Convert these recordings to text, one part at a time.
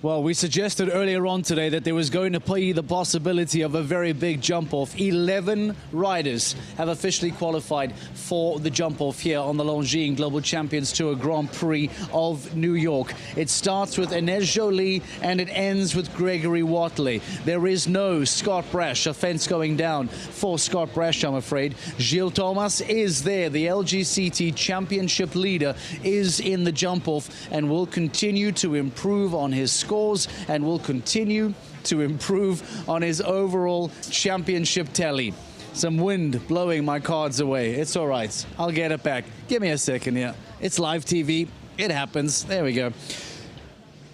Well, we suggested earlier on today that there was going to be the possibility of a very big jump-off. 11 riders have officially qualified for the jump-off here on the Longines Global Champions Tour Grand Prix of New York. It starts with Ines Jolie and it ends with Gregory Watley. There is no Scott Brash, a fence going down for Scott Brash, I'm afraid. Gilles Thomas is there. The LGCT championship leader is in the jump-off and will continue to improve on his scores and will continue to improve on his overall championship tally. Some wind blowing my cards away. It's all right. I'll get it back. Give me a second here. It's live TV. It happens. There we go.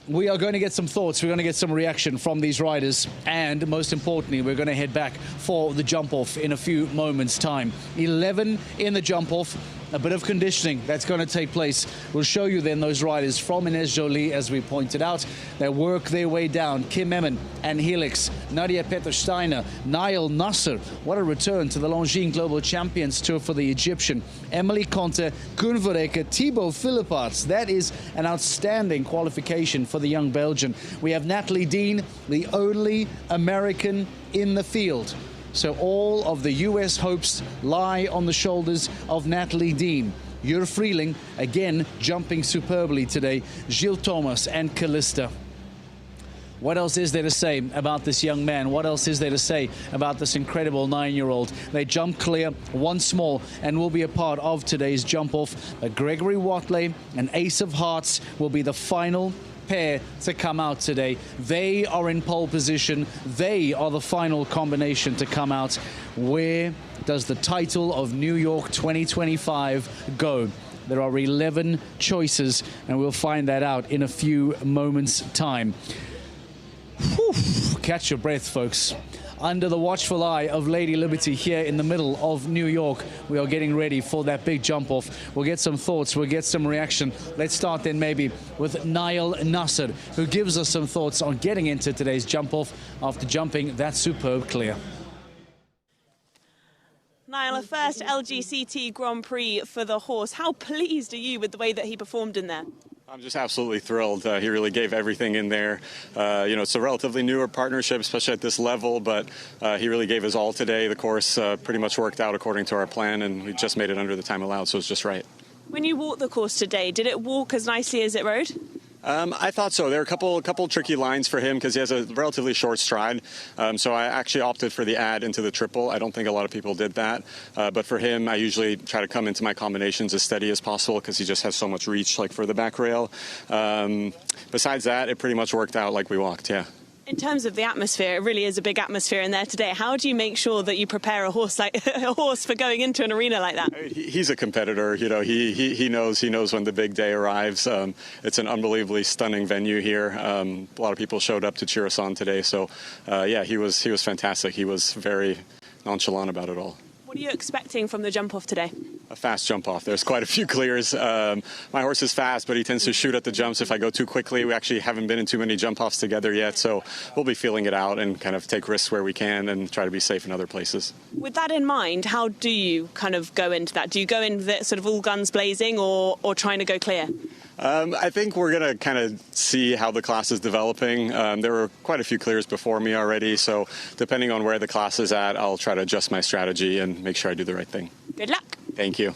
We are going to get some thoughts. We're going to get some reaction from these riders. And most importantly, we're going to head back for the jump-off in a few moments' time. 11 in the jump-off. A bit of conditioning that's going to take place. We'll show you then those riders from Ines Jolie, as we pointed out. They work their way down. Kim Emmen and Helix, Nadia Peter-Steiner, Niall Nasser. What a return to the Longines Global Champions Tour for the Egyptian. Emily Conte, Koen Verrecke, Thibaut Philippaerts. That is an outstanding qualification for the young Belgian. We have Natalie Dean, the only American in the field. So all of the US hopes lie on the shoulders of Natalie Dean. Jur Freeling, again, jumping superbly today. Gilles Thomas and Callista. What else is there to say about this young man? What else is there to say about this incredible 9-year-old? They jump clear once more and will be a part of today's jump-off. Gregory Watley and Ace of Hearts will be the final pair to come out today. They are in pole position. They are the final combination to come out. Where does the title of New York 2025 go? There are 11 choices, and we'll find that out in a few moments' time. Whew. Catch your breath, folks. Under the watchful eye of Lady Liberty here in the middle of New York, we are getting ready for that big jump-off. We'll get some thoughts, we'll get some reaction. Let's start then maybe with Niall Nasser, who gives us some thoughts on getting into today's jump-off after jumping that superb clear. Niall, a first LGCT Grand Prix for the horse. How pleased are you with the way that he performed in there? I'm just absolutely thrilled. He really gave everything in there. You know, it's a relatively newer partnership, especially at this level, but he really gave his all today. The course pretty much worked out according to our plan, and we just made it under the time allowed, so it's just right. When you walked the course today, did it walk as nicely as it rode? I thought so. There are a couple tricky lines for him because he has a relatively short stride. So I actually opted for the add into the triple. I don't think a lot of people did that. But for him, I usually try to come into my combinations as steady as possible because he just has so much reach, like for the back rail. Besides that, it pretty much worked out like we walked, yeah. In terms of the atmosphere, it really is a big atmosphere in there today. How do you make sure that you prepare a horse for going into an arena like that? He's a competitor. You know, he knows when the big day arrives. It's an unbelievably stunning venue here. A lot of people showed up to cheer us on today. So, yeah, he was fantastic. He was very nonchalant about it all. What are you expecting from the jump-off today? A fast jump-off. There's quite a few clears. My horse is fast, but he tends to shoot at the jumps if I go too quickly. We actually haven't been in too many jump-offs together yet, so we'll be feeling it out and kind of take risks where we can and try to be safe in other places. With that in mind, how do you kind of go into that? Do you go in sort of all guns blazing or trying to go clear? I think we're going to kind of see how the class is developing. There were quite a few clears before me already, so depending on where the class is at, I'll try to adjust my strategy and make sure I do the right thing. Good luck. Thank you.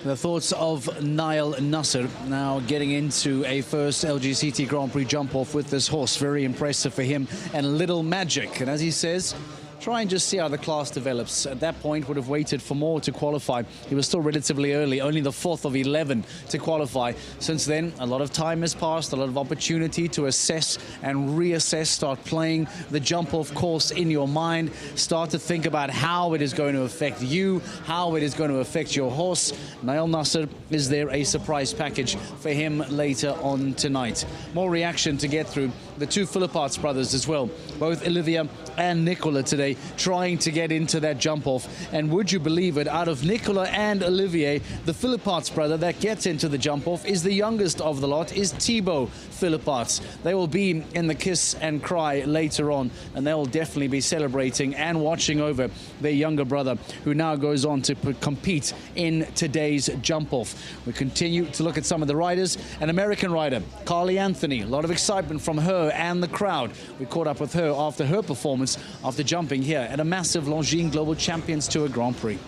The thoughts of Niall Nasser now getting into a first LGCT Grand Prix jump-off with this horse. Very impressive for him and little magic. And as he says, try and just see how the class develops. At that point, would have waited for more to qualify. He was still relatively early, only the 4th of 11 to qualify. Since then, a lot of time has passed, a lot of opportunity to assess and reassess, start playing the jump-off course in your mind, start to think about how it is going to affect you, how it is going to affect your horse. Niall Nasser, is there a surprise package for him later on tonight? More reaction to get through. The two Philippaerts brothers as well, both Olivia and Nicola today Olivier trying to get into that jump off. And would you believe it, out of Nicola and Olivier, the Philippots brother that gets into the jump off is the youngest of the lot, is Thibaut Philippots. They will be in the kiss and cry later on, and they will definitely be celebrating and watching over their younger brother, who now goes on to compete in today's jump off. We continue to look at some of the riders. An American rider, Carly Anthony, a lot of excitement from her and the crowd. We caught up with her after her performance after jumping here at a massive Longines Global Champions Tour Grand Prix.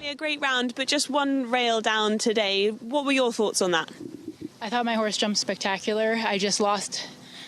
A great round, but just one rail down today. What were your thoughts on that? I thought my horse jumped spectacular.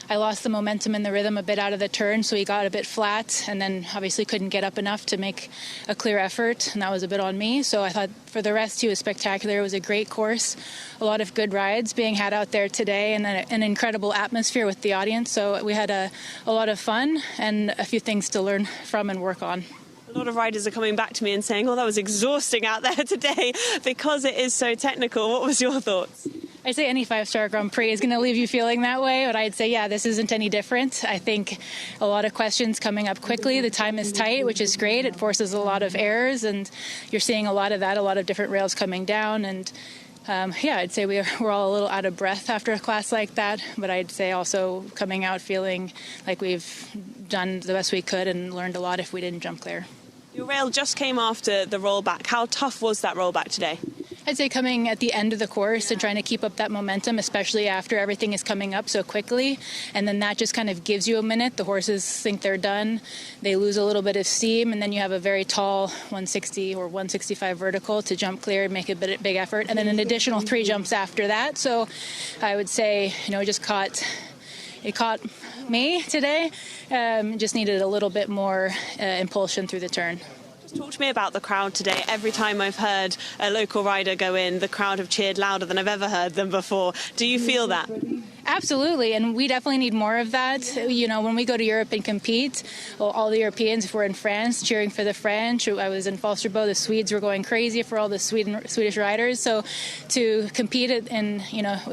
I lost the momentum and the rhythm a bit out of the turn, so he got a bit flat and then obviously couldn't get up enough to make a clear effort, and that was a bit on me. So I thought for the rest he was spectacular. It was a great course, a lot of good rides being had out there today, and an incredible atmosphere with the audience. So we had a lot of fun and a few things to learn from and work on. A lot of riders are coming back to me and saying, oh, that was exhausting out there today because it is so technical. What was your thoughts? I'd say any five-star Grand Prix is going to leave you feeling that way, but I'd say, yeah, this isn't any different. I think a lot of questions coming up quickly. The time is tight, which is great. It forces a lot of errors, and you're seeing a lot of that, a lot of different rails coming down. And yeah, I'd say we're all a little out of breath after a class like that, but I'd say also coming out feeling like we've done the best we could and learned a lot if we didn't jump clear. Your rail just came after the rollback. How tough was that rollback today? I'd say coming at the end of the course and trying to keep up that momentum, especially after everything is coming up so quickly. And then that just kind of gives you a minute. The horses think they're done. They lose a little bit of steam, and then you have a very tall 160 or 165 vertical to jump clear and make a big effort. And then an additional 3 jumps after that. So I would say, it caught me today. Just needed a little bit more impulsion through the turn. Talk to me about the crowd today. Every time I've heard a local rider go in, the crowd have cheered louder than I've ever heard them before. Do you feel that? Absolutely, and we definitely need more of that. You know, when we go to Europe and compete, all the Europeans, if we're in France, cheering for the French. I was in Falsterbo, the Swedes were going crazy for all the Swedish riders. So to compete in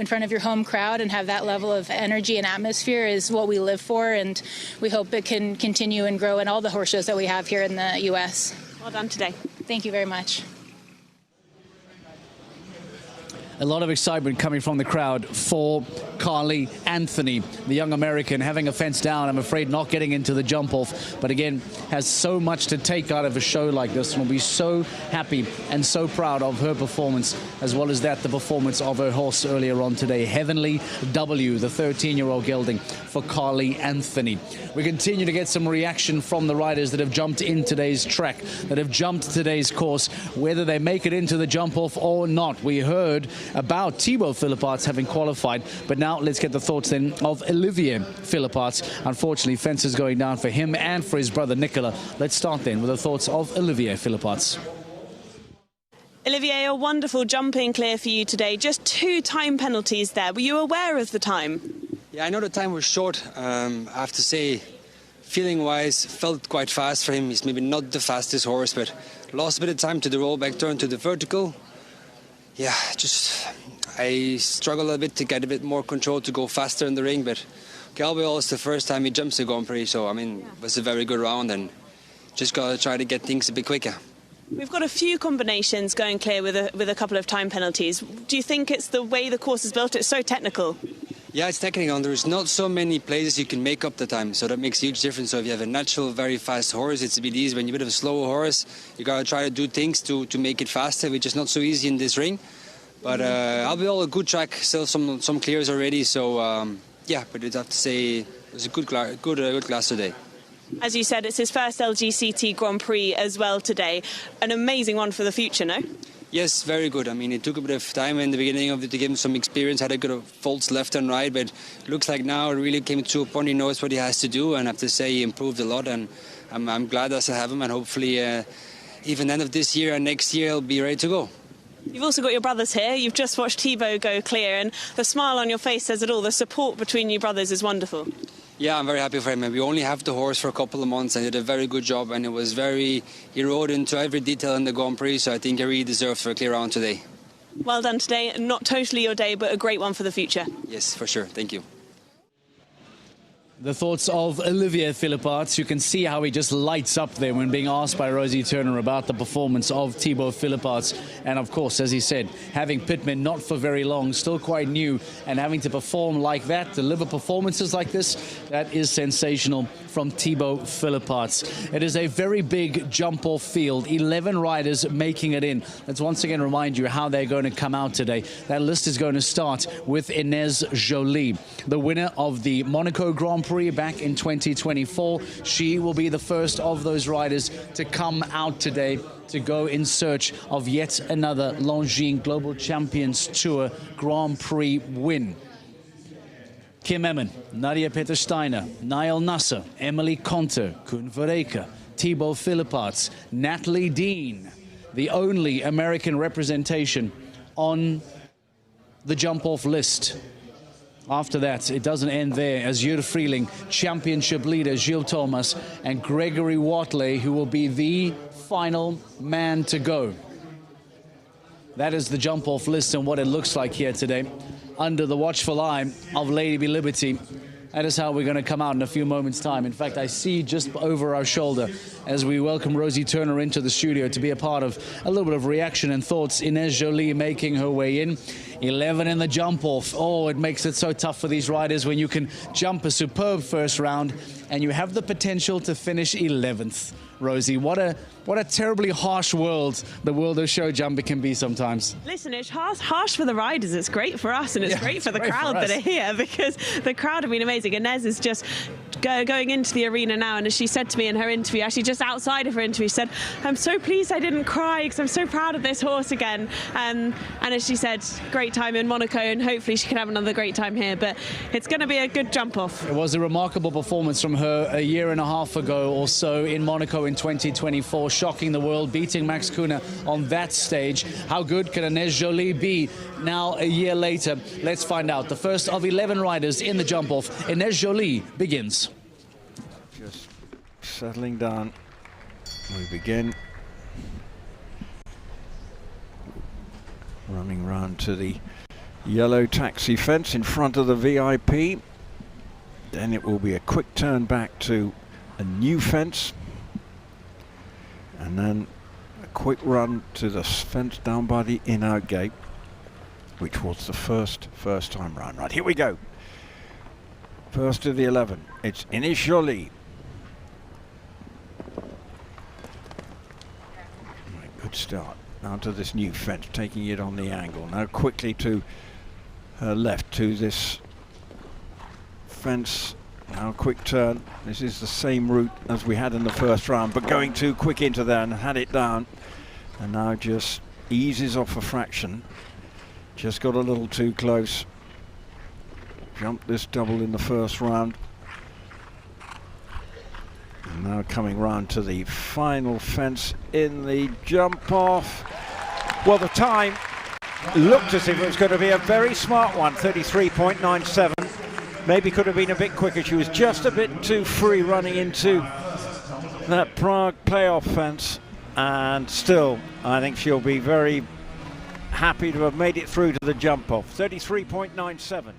front of your home crowd and have that level of energy and atmosphere is what we live for, and we hope it can continue and grow in all the horse shows that we have here in the U.S. Well done today. Thank you very much. A lot of excitement coming from the crowd for Carly Anthony, the young American, having a fence down, I'm afraid not getting into the jump off, but again, has so much to take out of a show like this, and will be so happy and so proud of her performance, as well as the performance of her horse earlier on today. Heavenly W, the 13-year-old gelding for Carly Anthony. We continue to get some reaction from the riders that have jumped in today's track, that have jumped today's course, whether they make it into the jump off or not. We heard about Thibaut Philippots having qualified, but now let's get the thoughts then of Olivier Philippots. Unfortunately, fences going down for him and for his brother Nicola. Let's start then with the thoughts of Olivier Philippots. Olivier, a wonderful jumping clear for you today. Just 2 time penalties there. Were you aware of the time? Yeah, I know the time was short. I have to say, feeling-wise, felt quite fast for him. He's maybe not the fastest horse, but lost a bit of time to the rollback turn to the vertical. Yeah, I struggle a bit to get a bit more control to go faster in the ring, but Galway is the first time he jumps a Grand Prix, so it was a very good round, and just got to try to get things a bit quicker. We've got a few combinations going clear with a couple of time penalties. Do you think it's the way the course is built? It's so technical. Yeah, it's technical. There's not so many places you can make up the time, so that makes a huge difference. So if you have a natural, very fast horse, it's a bit easy. When you're a bit of a slower horse, you got to try to do things to make it faster, which is not so easy in this ring. But I'll be all a good track, still some clears already. So yeah, but I'd have to say it was a good class today. As you said, it's his first LGCT Grand Prix as well today. An amazing one for the future, no? Yes, very good. It took a bit of time in the beginning of it to give him some experience, had a good faults left and right, but it looks like now it really came to a point he knows what he has to do, and I have to say he improved a lot, and I'm glad that I have him, and hopefully even end of this year and next year he'll be ready to go. You've also got your brothers here. You've just watched Thibaut go clear, and the smile on your face says it all. The support between you brothers is wonderful. Yeah, I'm very happy for him. We only have the horse for a couple of months, and he did a very good job, and he rode into every detail in the Grand Prix, so I think he really deserves a clear round today. Well done today. Not totally your day, but a great one for the future. Yes, for sure. Thank you. The thoughts of Olivier Philipparts. You can see how he just lights up there when being asked by Rosie Turner about the performance of Thibaut Philipparts. And of course, as he said, having pitmen not for very long, still quite new, and having to perform like that, deliver performances like this, that is sensational from Thibaut Philipparts. It is a very big jump-off field, 11 riders making it in. Let's once again remind you how they're going to come out today. That list is going to start with Inez Jolie, the winner of the Monaco Grand Prix back in 2024. She will be the first of those riders to come out today to go in search of yet another Longines Global Champions Tour Grand Prix win. Kim Emmen, Nadia Peter-Steiner, Niall Nasser, Emily Conter, Koen Verreke, Thibaut Philipparts, Natalie Dean, the only American representation on the jump-off list. After that, it doesn't end there, as Jur Freeling, championship leader Gilles Thomas, and Gregory Watley, who will be the final man to go. That is the jump-off list and what it looks like here today, under the watchful eye of Lady Be Liberty. That is how we're going to come out in a few moments' time. In fact, I see just over our shoulder, as we welcome Rosie Turner into the studio to be a part of a little bit of reaction and thoughts, Inez Jolie making her way in. 11 in the jump-off. Oh, it makes it so tough for these riders when you can jump a superb first round and you have the potential to finish 11th. Rosie, what a terribly harsh world the world of show jumping can be sometimes. Listen, it's harsh for the riders. It's great for us, and it's great for the crowd that are here, because the crowd have been amazing. Inez is just going into the arena now, and as she said to me in her interview, actually just outside of her interview, she said, "I'm so pleased I didn't cry because I'm so proud of this horse again." And as she said, great time in Monaco, and hopefully she can have another great time here. But it's going to be a good jump off. It was a remarkable performance from her a year and a half ago or so in Monaco in 2024, shocking the world, beating Max Kuhne on that stage. How good can Inez Jolie be now a year later? Let's find out. The first of 11 riders in the jump-off, Inez Jolie, begins. Just settling down. We begin. Running round to the yellow taxi fence in front of the VIP. Then it will be a quick turn back to a new fence. And then a quick run to the fence down by the in-out gate, which was the first time round. Right, here we go. First of the 11. It's Inez Jolie. Right, good start. Now to this new fence, taking it on the angle. Now quickly to her left to this fence. Now quick turn. This is the same route as we had in the first round, but going too quick into there and had it down. And now just eases off a fraction. Just got a little too close. Jumped this double in the first round. And now coming round to the final fence in the jump off. Well, the time looked as if it was going to be a very smart one, 33.97. Maybe could have been a bit quicker. She was just a bit too free running into that Prague playoff fence. And still, I think she'll be very happy to have made it through to the jump off. 33.97.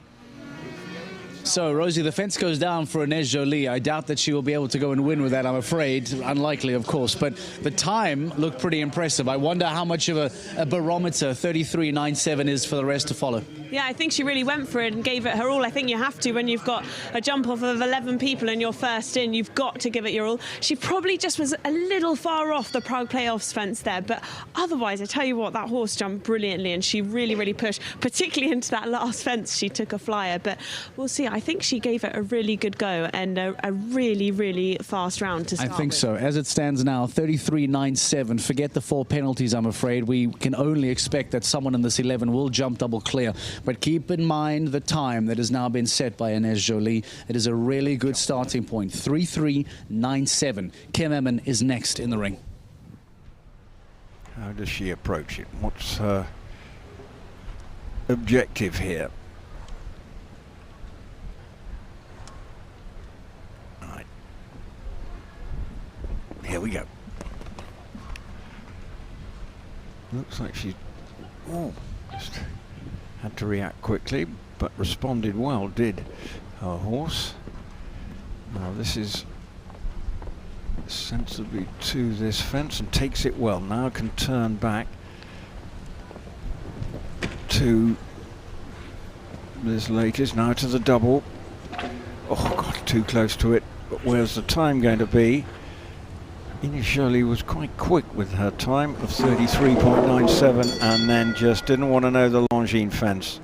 So, Rosie, the fence goes down for Inez Jolie. I doubt that she will be able to go and win with that, I'm afraid. Unlikely, of course. But the time looked pretty impressive. I wonder how much of a barometer 33.97 is for the rest to follow. Yeah, I think she really went for it and gave it her all. I think you have to when you've got a jump off of 11 people and you're first in. You've got to give it your all. She probably just was a little far off the Prague playoffs fence there. But otherwise, I tell you what, that horse jumped brilliantly and she really, really pushed, particularly into that last fence. She took a flyer. But we'll see. I think she gave it a really good go and a really, really fast round to start with. I think so. As it stands now, 33.97. Forget the 4 penalties, I'm afraid. We can only expect that someone in this 11 will jump double clear. But keep in mind the time that has now been set by Inez Jolie. It is a really good starting point. 33.97. Kim Emmen is next in the ring. How does she approach it? What's her objective here? Right. Here we go. Looks like she just had to react quickly, but responded well, did her horse. this is sensibly to this fence and takes it well. Now can turn back to this latest, now to the double. Oh God, too close to it. But where's the time going to be? Initially was quite quick with her time of 33.97 and then just didn't want to know the Longines fence.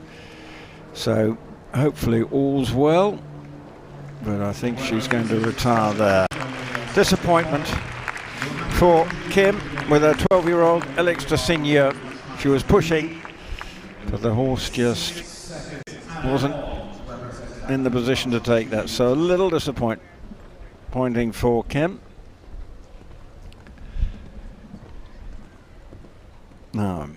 So hopefully all's well, but I think she's going to retire there. Disappointment for Kim with her 12-year-old Elix Senior. She was pushing, but the horse just wasn't in the position to take that. So a little disappointing for Kim. No.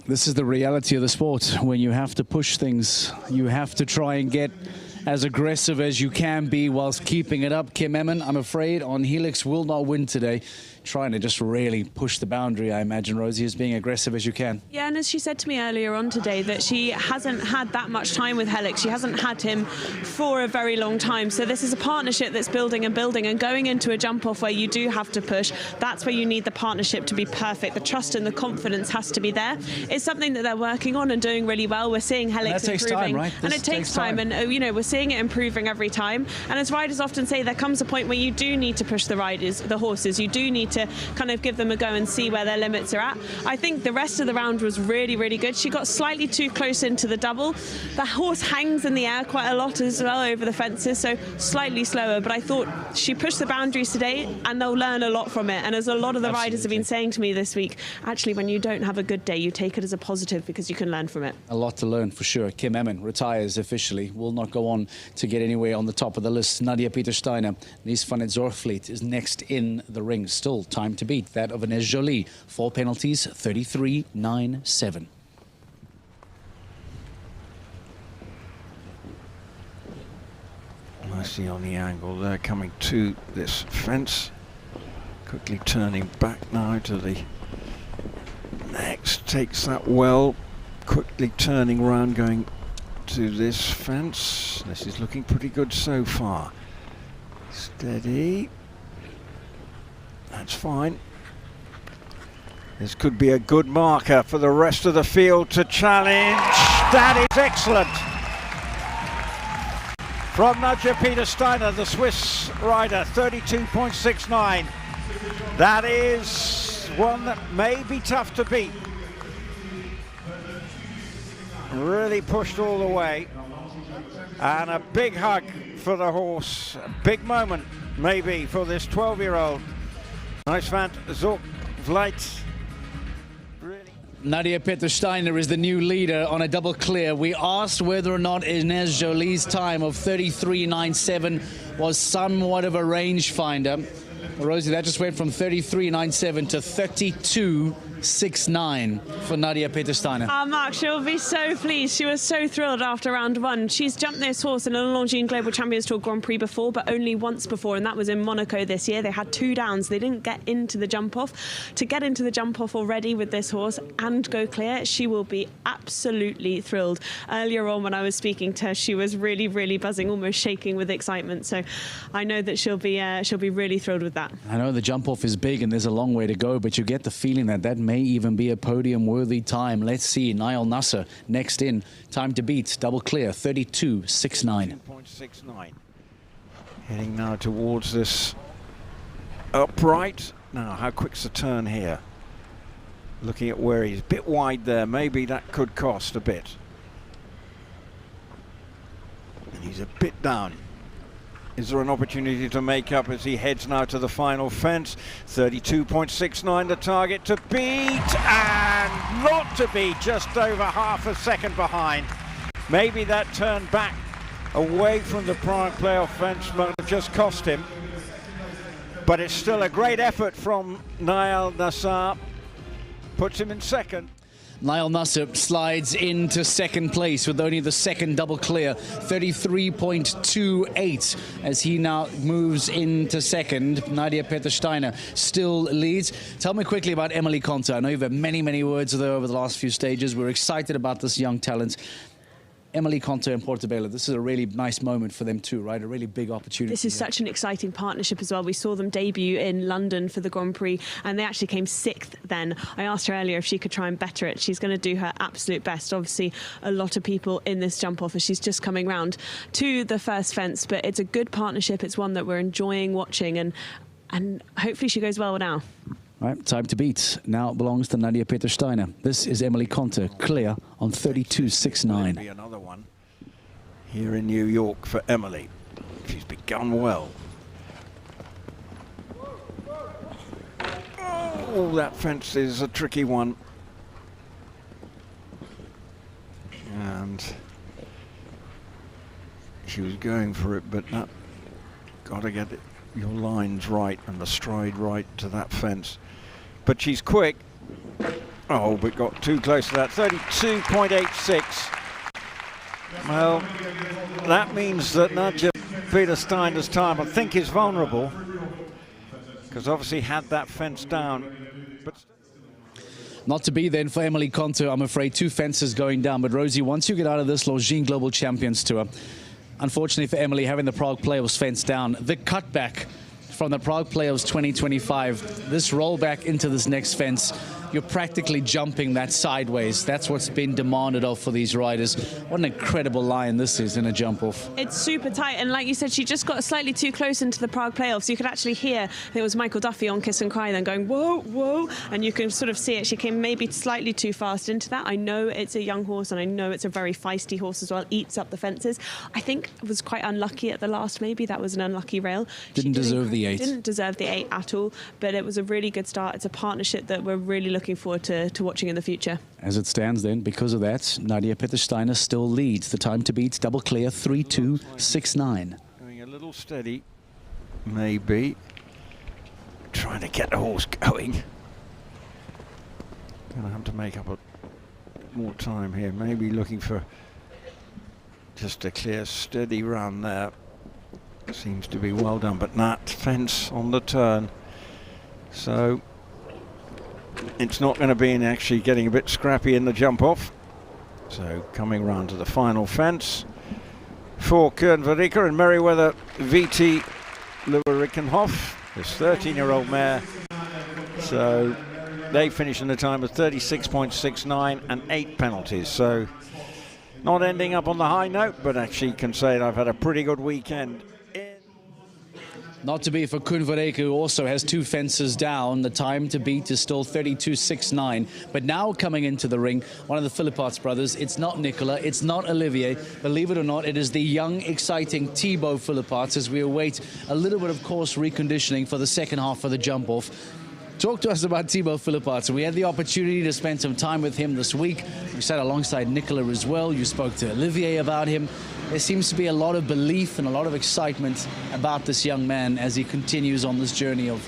This is the reality of the sport. When you have to push things, you have to try and get as aggressive as you can be whilst keeping it up. Kim Emmen, I'm afraid, on Helix will not win today. Trying to just really push the boundary, I imagine, Rosie, as being aggressive as you can. Yeah, and as she said to me earlier on today, that she hasn't had that much time with Helix. She hasn't had him for a very long time. So this is a partnership that's building and building, and going into a jump-off where you do have to push, that's where you need the partnership to be perfect. The trust and the confidence has to be there. It's something that they're working on and doing really well. We're seeing Helix improving. Takes time, right? And it takes time. And, you know, we're seeing it improving every time. And as riders often say, there comes a point where you do need to push the horses. You do need to kind of give them a go and see where their limits are at. I think the rest of the round was really, really good. She got slightly too close into the double. The horse hangs in the air quite a lot as well over the fences, so slightly slower. But I thought she pushed the boundaries today, and they'll learn a lot from it. And as a lot of the riders have been saying to me this week, actually, when you don't have a good day, you take it as a positive because you can learn from it. A lot to learn for sure. Kim Emmen retires officially, will not go on to get anywhere on the top of the list. Nadia Peter-Steiner, Nies van het Zorgvliet is next in the ring. Still time to beat that of Ines Jolie. 4 penalties, 33.97. I see on the angle there, coming to this fence. Quickly turning back now to the next. Takes that well. Quickly turning round, going to this fence. This is looking pretty good so far. Steady. That's fine. This could be a good marker for the rest of the field to challenge. That is excellent. From Nadia Peter-Steiner, the Swiss rider, 32.69. That is one that may be tough to beat. Really pushed all the way. And a big hug for the horse. A big moment, maybe, for this 12-year-old. Nies van het Zorgvliet. Nadia Peter-Steiner is the new leader on a double clear. We asked whether or not Ines Jolie's time of 33.97 was somewhat of a rangefinder. Rosie, that just went from 33.97 to 32.69 for Nadia Peter-Steiner. Mark, she'll be so pleased. She was so thrilled after round one. She's jumped this horse in a Longines Global Champions Tour Grand Prix before, but only once before, and that was in Monaco this year. They had 2 downs. They didn't get into the jump-off. To get into the jump-off already with this horse and go clear, she will be absolutely thrilled. Earlier on when I was speaking to her, she was really, really buzzing, almost shaking with excitement. So I know that she'll be really thrilled with that. I know the jump-off is big and there's a long way to go, but you get the feeling that that may even be a podium-worthy time. Let's see. Niall Nasser next in. Time to beat. Double clear. 32.69. 2.69. Heading now towards this upright. Now, how quick's the turn here? Looking at where he's a bit wide there. Maybe that could cost a bit. And he's a bit down. Is there an opportunity to make up as he heads now to the final fence? 32.69 the target to beat, and not to beat, just over half a second behind. Maybe that turn back away from the Prix playoff fence might have just cost him. But it's still a great effort from Niall Nasser. Puts him in second. Niall Nasser slides into second place with only the second double clear, 33.28, as he now moves into second. Nadia Peter-Steiner still leads. Tell me quickly about Emily Conter. I know you've had many, many words with her over the last few stages. We're excited about this young talent. Emily Conte and Portobello, this is a really nice moment for them too, right? A really big opportunity. This is such an exciting partnership as well. We saw them debut in London for the Grand Prix and they actually came 6th then. I asked her earlier if she could try and better it. She's going to do her absolute best. Obviously, a lot of people in this jump off as she's just coming round to the first fence, but it's a good partnership. It's one that we're enjoying watching and hopefully she goes well now. Right, time to beat now belongs to Nadia Peter-Steiner. This is Emily Conte, clear on 32.69. Be another one here in New York for Emily. She's begun well. Oh, that fence is a tricky one. And she was going for it, but not. Got to get your lines right and the stride right to that fence. But she's quick. Oh, but got too close to that. 32.86. Well, that means that Nadia Peter-Steiner's time, I think, is vulnerable. Because obviously had that fence down. But not to be then for Emily Conte, I'm afraid. 2 fences going down. But Rosie, once you get out of this Longines Global Champions Tour, unfortunately for Emily, having the Prague Playoffs fence down, the cutback from the Prague Playoffs 2025, this rollback into this next fence, you're practically jumping that sideways. That's what's been demanded of for these riders. What an incredible line this is in a jump off. It's super tight, and like you said, she just got slightly too close into the Prague Playoffs. You could actually hear, there was Michael Duffy on Kiss and Cry then going, whoa, whoa, and you can sort of see it. She came maybe slightly too fast into that. I know it's a young horse, and I know it's a very feisty horse as well, eats up the fences. I think it was quite unlucky at the last, maybe. That was an unlucky rail. Didn't deserve the 8. Didn't deserve the 8 at all, but it was a really good start. It's a partnership that we're really looking forward to watching in the future. As it stands then, because of that, Nadia Peter-Steiner still leads. The time to beat, double clear, 32.69. Going a little steady, maybe. Trying to get the horse going. Gonna have to make up more time here. Maybe looking for just a clear, steady run there. Seems to be well done, but that fence on the turn. So it's not going to be in actually getting a bit scrappy in the jump off. So coming round to the final fence for Kern Verriker and Merriweather VT Leverickenhoff, this 13-year-old mare. So they finish in a time of 36.69 and 8 penalties. So not ending up on the high note, but actually can say that I've had a pretty good weekend. Not to be for Kern Verriker, who also has 2 fences down. The time to beat is still 32.69. But now coming into the ring, one of the Philippots brothers. It's not Nicola, it's not Olivier. Believe it or not, it is the young, exciting Thibaut Philippots as we await a little bit of course reconditioning for the second half of the jump off. Talk to us about Thibaut Philippots. We had the opportunity to spend some time with him this week. We sat alongside Nicola as well. You spoke to Olivier about him. There seems to be a lot of belief and a lot of excitement about this young man as he continues on this journey of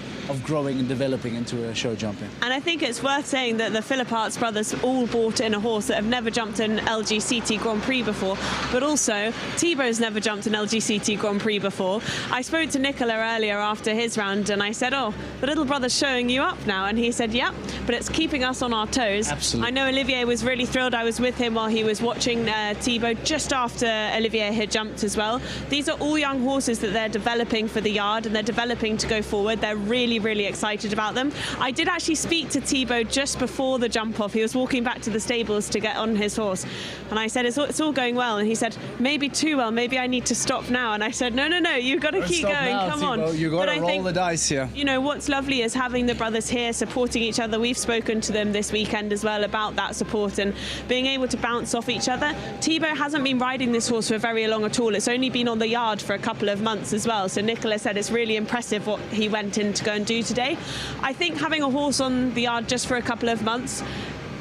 growing and developing into a show jumper. And I think it's worth saying that the Philippots brothers all bought in a horse that have never jumped an LGCT Grand Prix before, but also Thibaut's never jumped an LGCT Grand Prix before. I spoke to Nicola earlier after his round and I said, oh, the little brother's showing you up now, and he said, yeah, but it's keeping us on our toes. Absolutely. I know Olivier was really thrilled. I was with him while he was watching Thibaut just after Olivier had jumped as well. These are all young horses that they're developing for the yard and they're developing to go forward. They're really excited about them. I did actually speak to Thibaut just before the jump off. He was walking back to the stables to get on his horse and I said, it's all going well, and he said, maybe too well, maybe I need to stop now. And I said, no, you've got to keep going. Now, come Thibaut. on. You've got to roll the dice here. You know what's lovely is having the brothers here supporting each other. We've spoken to them this weekend as well about that support and being able to bounce off each other. Thibaut hasn't been riding this horse for very long at all. It's only been on the yard for a couple of months as well, so Nicola said it's really impressive what he went in to go and do today. I think having a horse on the yard just for a couple of months,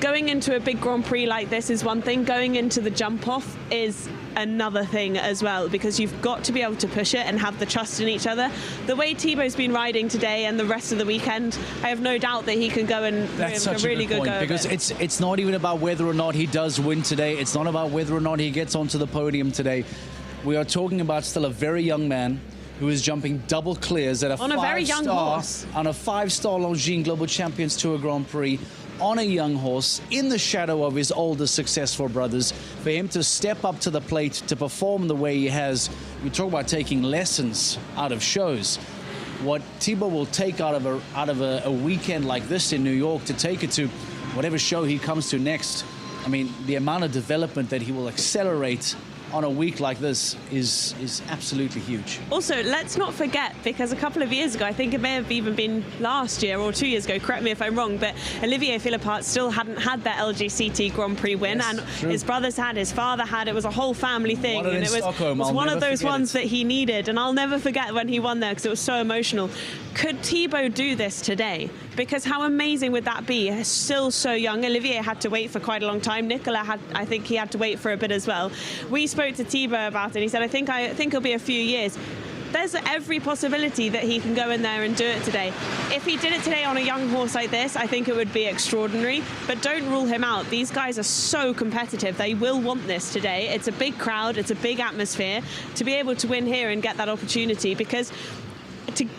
going into a big Grand Prix like this is one thing, going into the jump off is another thing as well, because you've got to be able to push it and have the trust in each other. The way Thibaut's been riding today and the rest of the weekend, I have no doubt that he can go and That's have such a really good good point, go. because it's not even about whether or not he does win today. It's not about whether or not he gets onto the podium today. We are talking about still a very young man who is jumping double clears at On a very young horse. on a 5-star Longines Global Champions Tour Grand Prix on a young horse in the shadow of his older successful brothers, for him to step up to the plate, to perform the way he has. We talk about taking lessons out of shows. What Thibaut will take out of a weekend like this in New York to take it to whatever show he comes to next, I mean, the amount of development that he will accelerate on a week like this is absolutely huge. Also, let's not forget, because a couple of years ago, I think it may have even been last year or 2 years ago, correct me if I'm wrong, but Olivier Philippart still hadn't had that LGCT Grand Prix win, yes, and true. His brothers had, his father had, it was a whole family thing, and it was one of those ones that he needed, and I'll never forget when he won there because it was so emotional. Could Thibaut do this today? Because how amazing would that be? He's still so young. Olivier had to wait for quite a long time. Nicolas I think he had to wait for a bit as well. We spoke to Thibaut about it. He said, I think it'll be a few years. There's every possibility that he can go in there and do it today. If he did it today on a young horse like this, I think it would be extraordinary, but don't rule him out. These guys are so competitive. They will want this today. It's a big crowd. It's a big atmosphere. To be able to win here and get that opportunity, because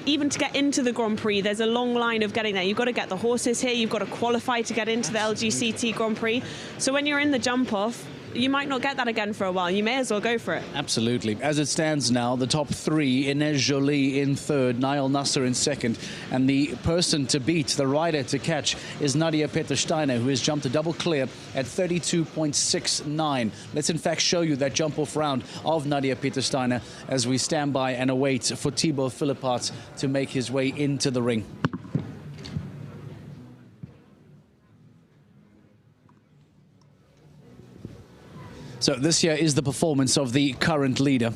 even to get into the Grand Prix, there's a long line of getting there. You've got to get the horses here. You've got to qualify to get into the LGCT Grand Prix. So when you're in the jump-off, you might not get that again for a while. You may as well go for it. Absolutely. As it stands now, the top three, Ines Jolie in third, Niall Nasser in second, and the person to beat, the rider to catch, is Nadia Peter-Steiner, who has jumped a double clear at 32.69. Let's in fact show you that jump-off round of Nadia Peter-Steiner as we stand by and await for Thibaut Philippart to make his way into the ring. So this here is the performance of the current leader.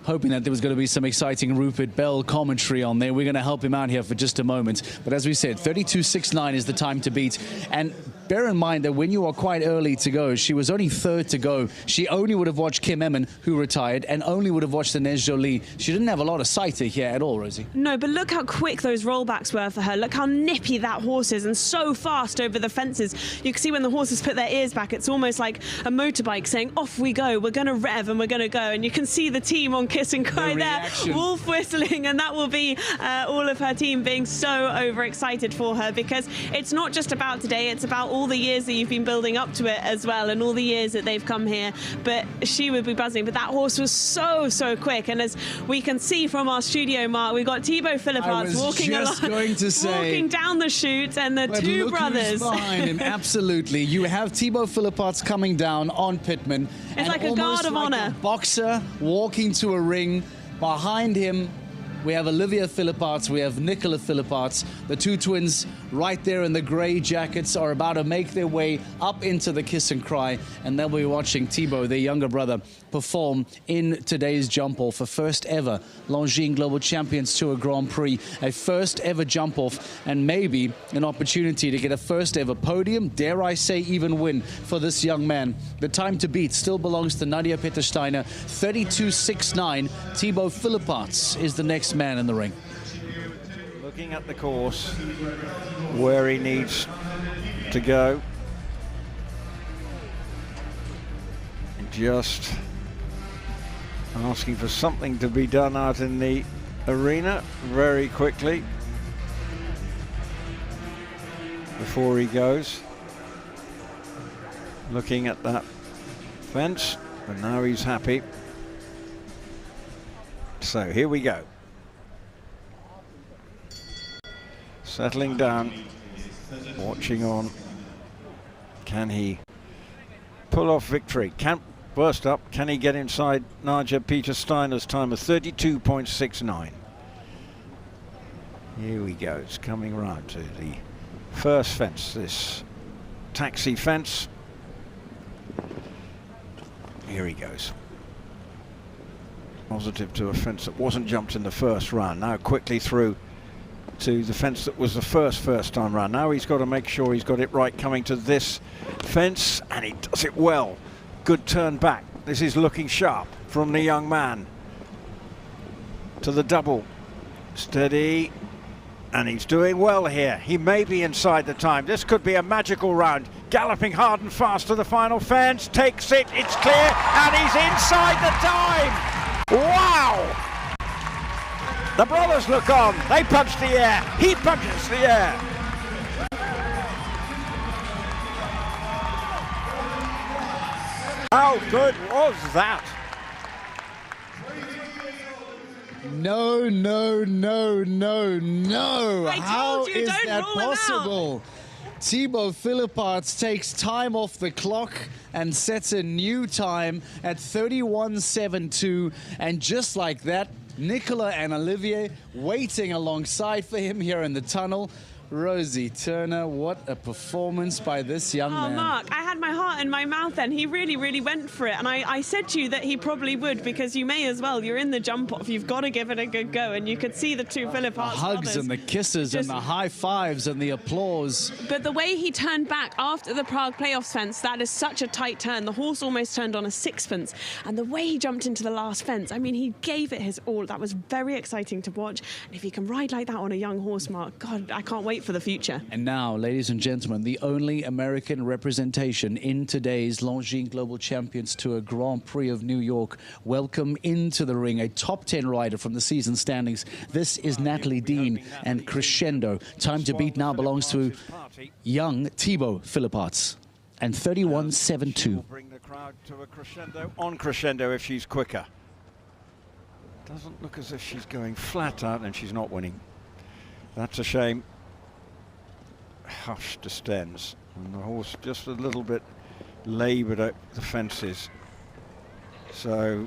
Hoping that there was going to be some exciting Rupert Bell commentary on there. We're going to help him out here for just a moment. But as we said, 32.69 is the time to beat. And bear in mind that when you are quite early to go, she was only third to go. She only would have watched Kim Emmen, who retired, and only would have watched Ines Jolie. She didn't have a lot of sight here at all, Rosie. No, but look how quick those rollbacks were for her. Look how nippy that horse is, and so fast over the fences. You can see when the horses put their ears back, it's almost like a motorbike saying, off we go, we're going to rev and we're going to go. And you can see the team on Kiss and Cry there, wolf whistling, and that will be all of her team being so overexcited for her, because it's not just about today, it's about all the years that you've been building up to it as well, and all the years that they've come here. But she would be buzzing. But that horse was so quick, and as we can see from our studio, Mark, we've got Thibaut Philippart walking walking down the chute, and the two brothers behind him. Absolutely. You have Thibaut Philippart coming down on Pittman. It's like a guard of honor. A boxer walking to a ring. Behind him, we have Olivier Philippart, we have Nicolas Philippart. The two twins right there in the grey jackets are about to make their way up into the Kiss and Cry, and then we're watching Thibaut, their younger brother, perform in today's jump-off, a first ever Longines Global Champions Tour Grand Prix, a first ever jump-off, and maybe an opportunity to get a first ever podium, dare I say even win for this young man. The time to beat still belongs to Nadia Peter-Steiner, 32.69. Thibaut Philippart is the next man in the ring. Looking at the course, where he needs to go. Just asking for something to be done out in the arena very quickly before he goes. Looking at that fence, and now he's happy. So here we go. Settling down, watching on. Can he pull off victory? First up, can he get inside Nadia Peter-Steiner's time of 32.69? Here he goes, coming round to the first fence, this taxi fence. Here he goes. Positive to a fence that wasn't jumped in the first round. Now quickly through to the fence that was the first time round. Now he's got to make sure he's got it right coming to this fence, and he does it well. Good turn back. This is looking sharp from the young man. To the double. Steady. And he's doing well here. He may be inside the time. This could be a magical round. Galloping hard and fast to the final fence. Takes it. It's clear. And he's inside the time. Wow! The brothers look on. They punch the air. He punches the air. How good was that? No, no, no, no, no. I How told you, is don't that rule him out. possible? Thibaut Philipparts takes time off the clock and sets a new time at 31.72. And just like that, Nicola and Olivier waiting alongside for him here in the tunnel. Rosie Turner, what a performance by this young man. Mark, I had my heart in my mouth then. He really, really went for it. And I said to you that he probably would, because you may as well. You're in the jump off. You've got to give it a good go. And you could see the two Philipparts The hugs and the kisses and the high fives and the applause. But the way he turned back after the Prague playoffs fence, that is such a tight turn. The horse almost turned on a sixpence. And the way he jumped into the last fence, I mean, he gave it his all. That was very exciting to watch. And if he can ride like that on a young horse, Mark, God, I can't wait for the future. And now, ladies and gentlemen, the only American representation in today's Longines Global Champions Tour Grand Prix of New York. Welcome into the ring, a top 10 rider from the season standings. This is Natalie Dean and Crescendo. Time to beat now belongs to young Thibaut Philipparts. And 31.72. Bring the crowd to a crescendo on Crescendo if she's quicker. Doesn't look as if she's going flat out, and she's not winning. That's a shame. Hush descends, and the horse just a little bit laboured at the fences, so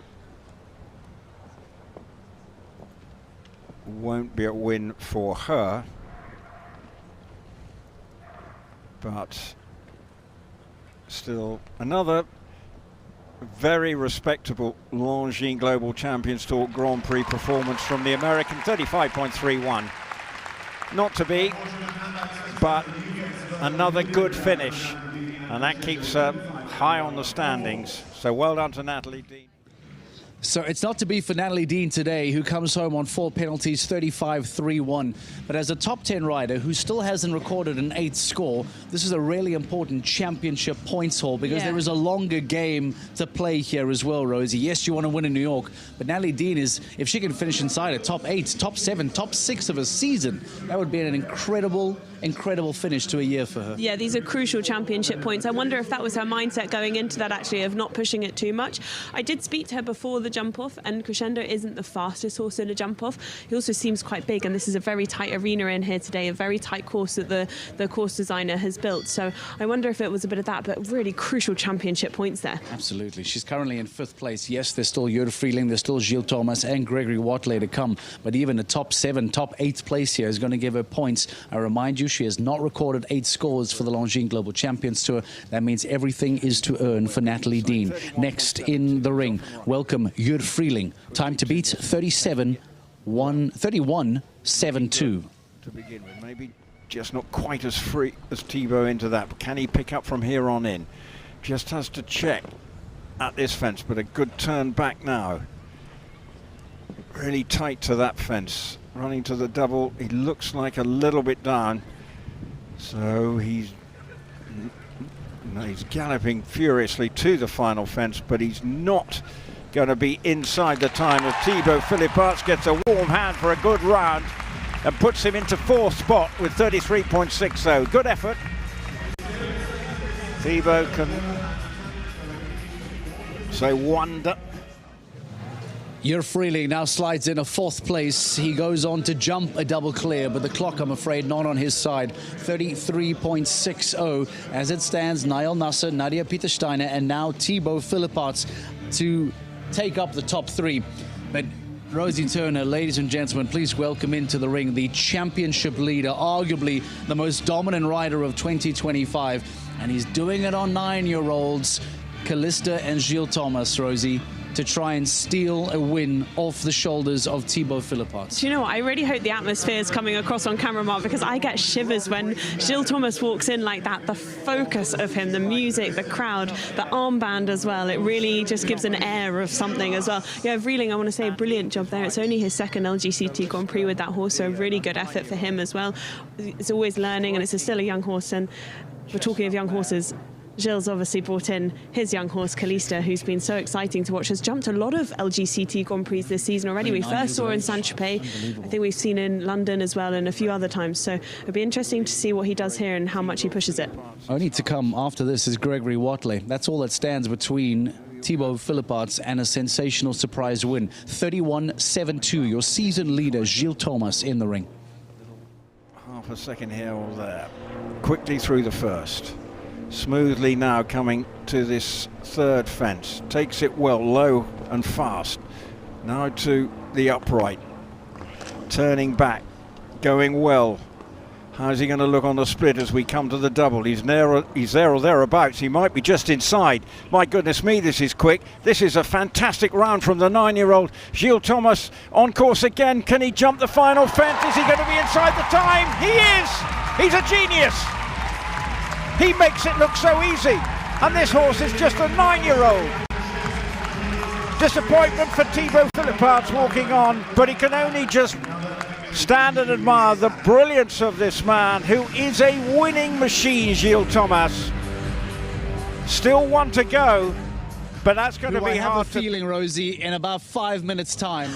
won't be a win for her, but still another very respectable Longines Global Champions Tour Grand Prix performance from the American. 35.31. Not to be, but another good finish, and that keeps her high on the standings. So well done to Natalie Dean. So it's not to be for Natalie Dean today, who comes home on 4 penalties, 35.31. But as a top 10 rider who still hasn't recorded an 8th score, this is a really important championship points haul, because there is a longer game to play here as well, Rosie. Yes, you want to win in New York, but Natalie Dean is, if she can finish inside a top 8, top 7, top 6 of a season, that would be an incredible finish to a year for her. Yeah, these are crucial championship points. I wonder if that was her mindset going into that, actually, of not pushing it too much. I did speak to her before the jump off, and Crescendo isn't the fastest horse in a jump off. He also seems quite big, and this is a very tight arena in here today, a very tight course that the course designer has built. So I wonder if it was a bit of that, but really crucial championship points there. Absolutely. She's currently in 5th place. Yes, there's still Jur Freeling, there's still Gilles Thomas and Gregory Watley to come, but even a top 7, top 8th place here is going to give her points. I remind you, she has not recorded 8 scores for the Longines Global Champions Tour. That means everything is to earn for Natalie Dean. Next in the ring, welcome Jur Freeling. Time to beat 31.72. To begin with, maybe just not quite as free as Thibaut into that, but can he pick up from here on in? Just has to check at this fence, but a good turn back now. Really tight to that fence. Running to the double, he looks like a little bit down. So he's galloping furiously to the final fence, but he's not going to be inside the time of Thibaut Philipparts. Gets a warm hand for a good round and puts him into 4th spot with 33.60. Good effort. Thibaut can say wonder. Jur Freeling now slides in a 4th place. He goes on to jump a double clear, but the clock, I'm afraid, not on his side. 33.60. As it stands, Niall Nasser, Nadia Peter-Steiner, and now Thibaut Philipparts to take up the top 3. But Rosie Turner, ladies and gentlemen, please welcome into the ring the championship leader, arguably the most dominant rider of 2025. And he's doing it on 9-year-olds, Callista and Gilles Thomas, Rosie, to try and steal a win off the shoulders of Thibaut Philipparts. Do you know what? I really hope the atmosphere is coming across on camera, Mark, because I get shivers when Gilles Thomas walks in like that. The focus of him, the music, the crowd, the armband as well. It really just gives an air of something as well. Yeah, Vreeling, I want to say a brilliant job there. It's only his 2nd LGCT Grand Prix with that horse, so a really good effort for him as well. It's always learning, and it's still a young horse, and we're talking of young horses. Gilles obviously brought in his young horse, Calista, who's been so exciting to watch. Has jumped a lot of LGCT Grand Prix this season already. We first saw her in Saint-Tropez. I think we've seen in London as well and a few other times. So it'll be interesting to see what he does here and how much he pushes it. Only to come after this is Gregory Watley. That's all that stands between Thibaut Philipparts and a sensational surprise win. 31-7-2, your season leader, Gilles Thomas, in the ring. Half a second here or there. Quickly through the first. Smoothly now coming to this third fence. Takes it well, low and fast. Now to the upright. Turning back. Going well. How's he going to look on the split as we come to the double? He's there or thereabouts. He might be just inside. My goodness me, this is quick. This is a fantastic round from the 9-year-old Gilles Thomas. On course again. Can he jump the final fence? Is he going to be inside the time? He is! He's a genius! He makes it look so easy. And this horse is just a 9-year-old. Disappointment for Thibaut Philipparts walking on, but he can only just stand and admire the brilliance of this man, who is a winning machine, Gilles Thomas. Still one to go, but that's going to be hard. I have a feeling, Rosie, in about 5 minutes' time,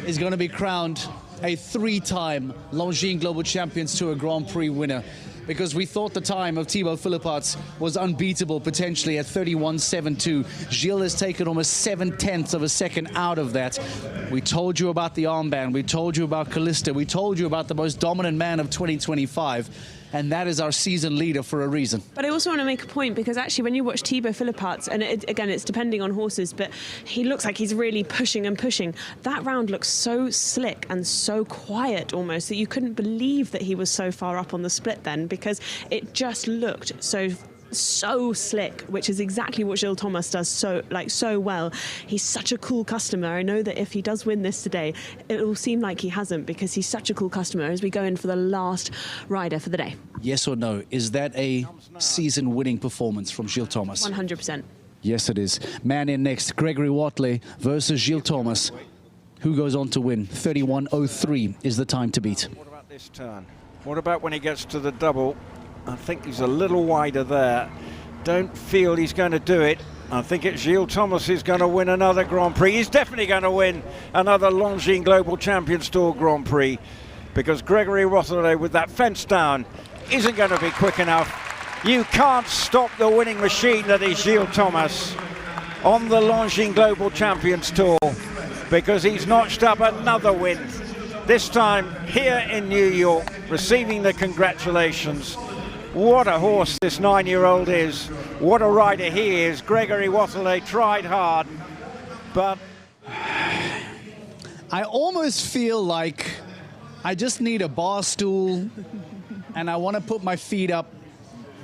is going to be crowned a 3-time Longines Global Champions Tour Grand Prix winner. Because we thought the time of Thibaut Philipparts was unbeatable, potentially at 31-7-2. Gilles has taken almost 7/10 of a second out of that. We told you about the armband. We told you about Calista. We told you about the most dominant man of 2025. And that is our season leader for a reason. But I also want to make a point, because actually when you watch Thibaut Philipparts, and again, it's depending on horses, but he looks like he's really pushing and pushing. That round looks so slick and so quiet almost that you couldn't believe that he was so far up on the split then, because it just looked so slick, which is exactly what Gilles Thomas does so well. He's such a cool customer. I know that if he does win this today, it will seem like he hasn't, because he's such a cool customer as we go in for the last rider for the day. Yes or no? Is that a season-winning performance from Gilles Thomas? 100%. Yes, it is. Man in next, Gregory Watley versus Gilles Thomas. Who goes on to win? 31.03 is the time to beat. What about this turn? What about when he gets to the double? I think he's a little wider there. Don't feel he's going to do it. I think it's Gilles Thomas who's going to win another Grand Prix. He's definitely going to win another Longines Global Champions Tour Grand Prix, because Gregory Watley with that fence down isn't going to be quick enough. You can't stop the winning machine that is Gilles Thomas on the Longines Global Champions Tour, because he's notched up another win. This time here in New York, receiving the congratulations. What a horse this 9-year-old is. What a rider he is. Gregory Watley tried hard, but I almost feel like I just need a bar stool and I want to put my feet up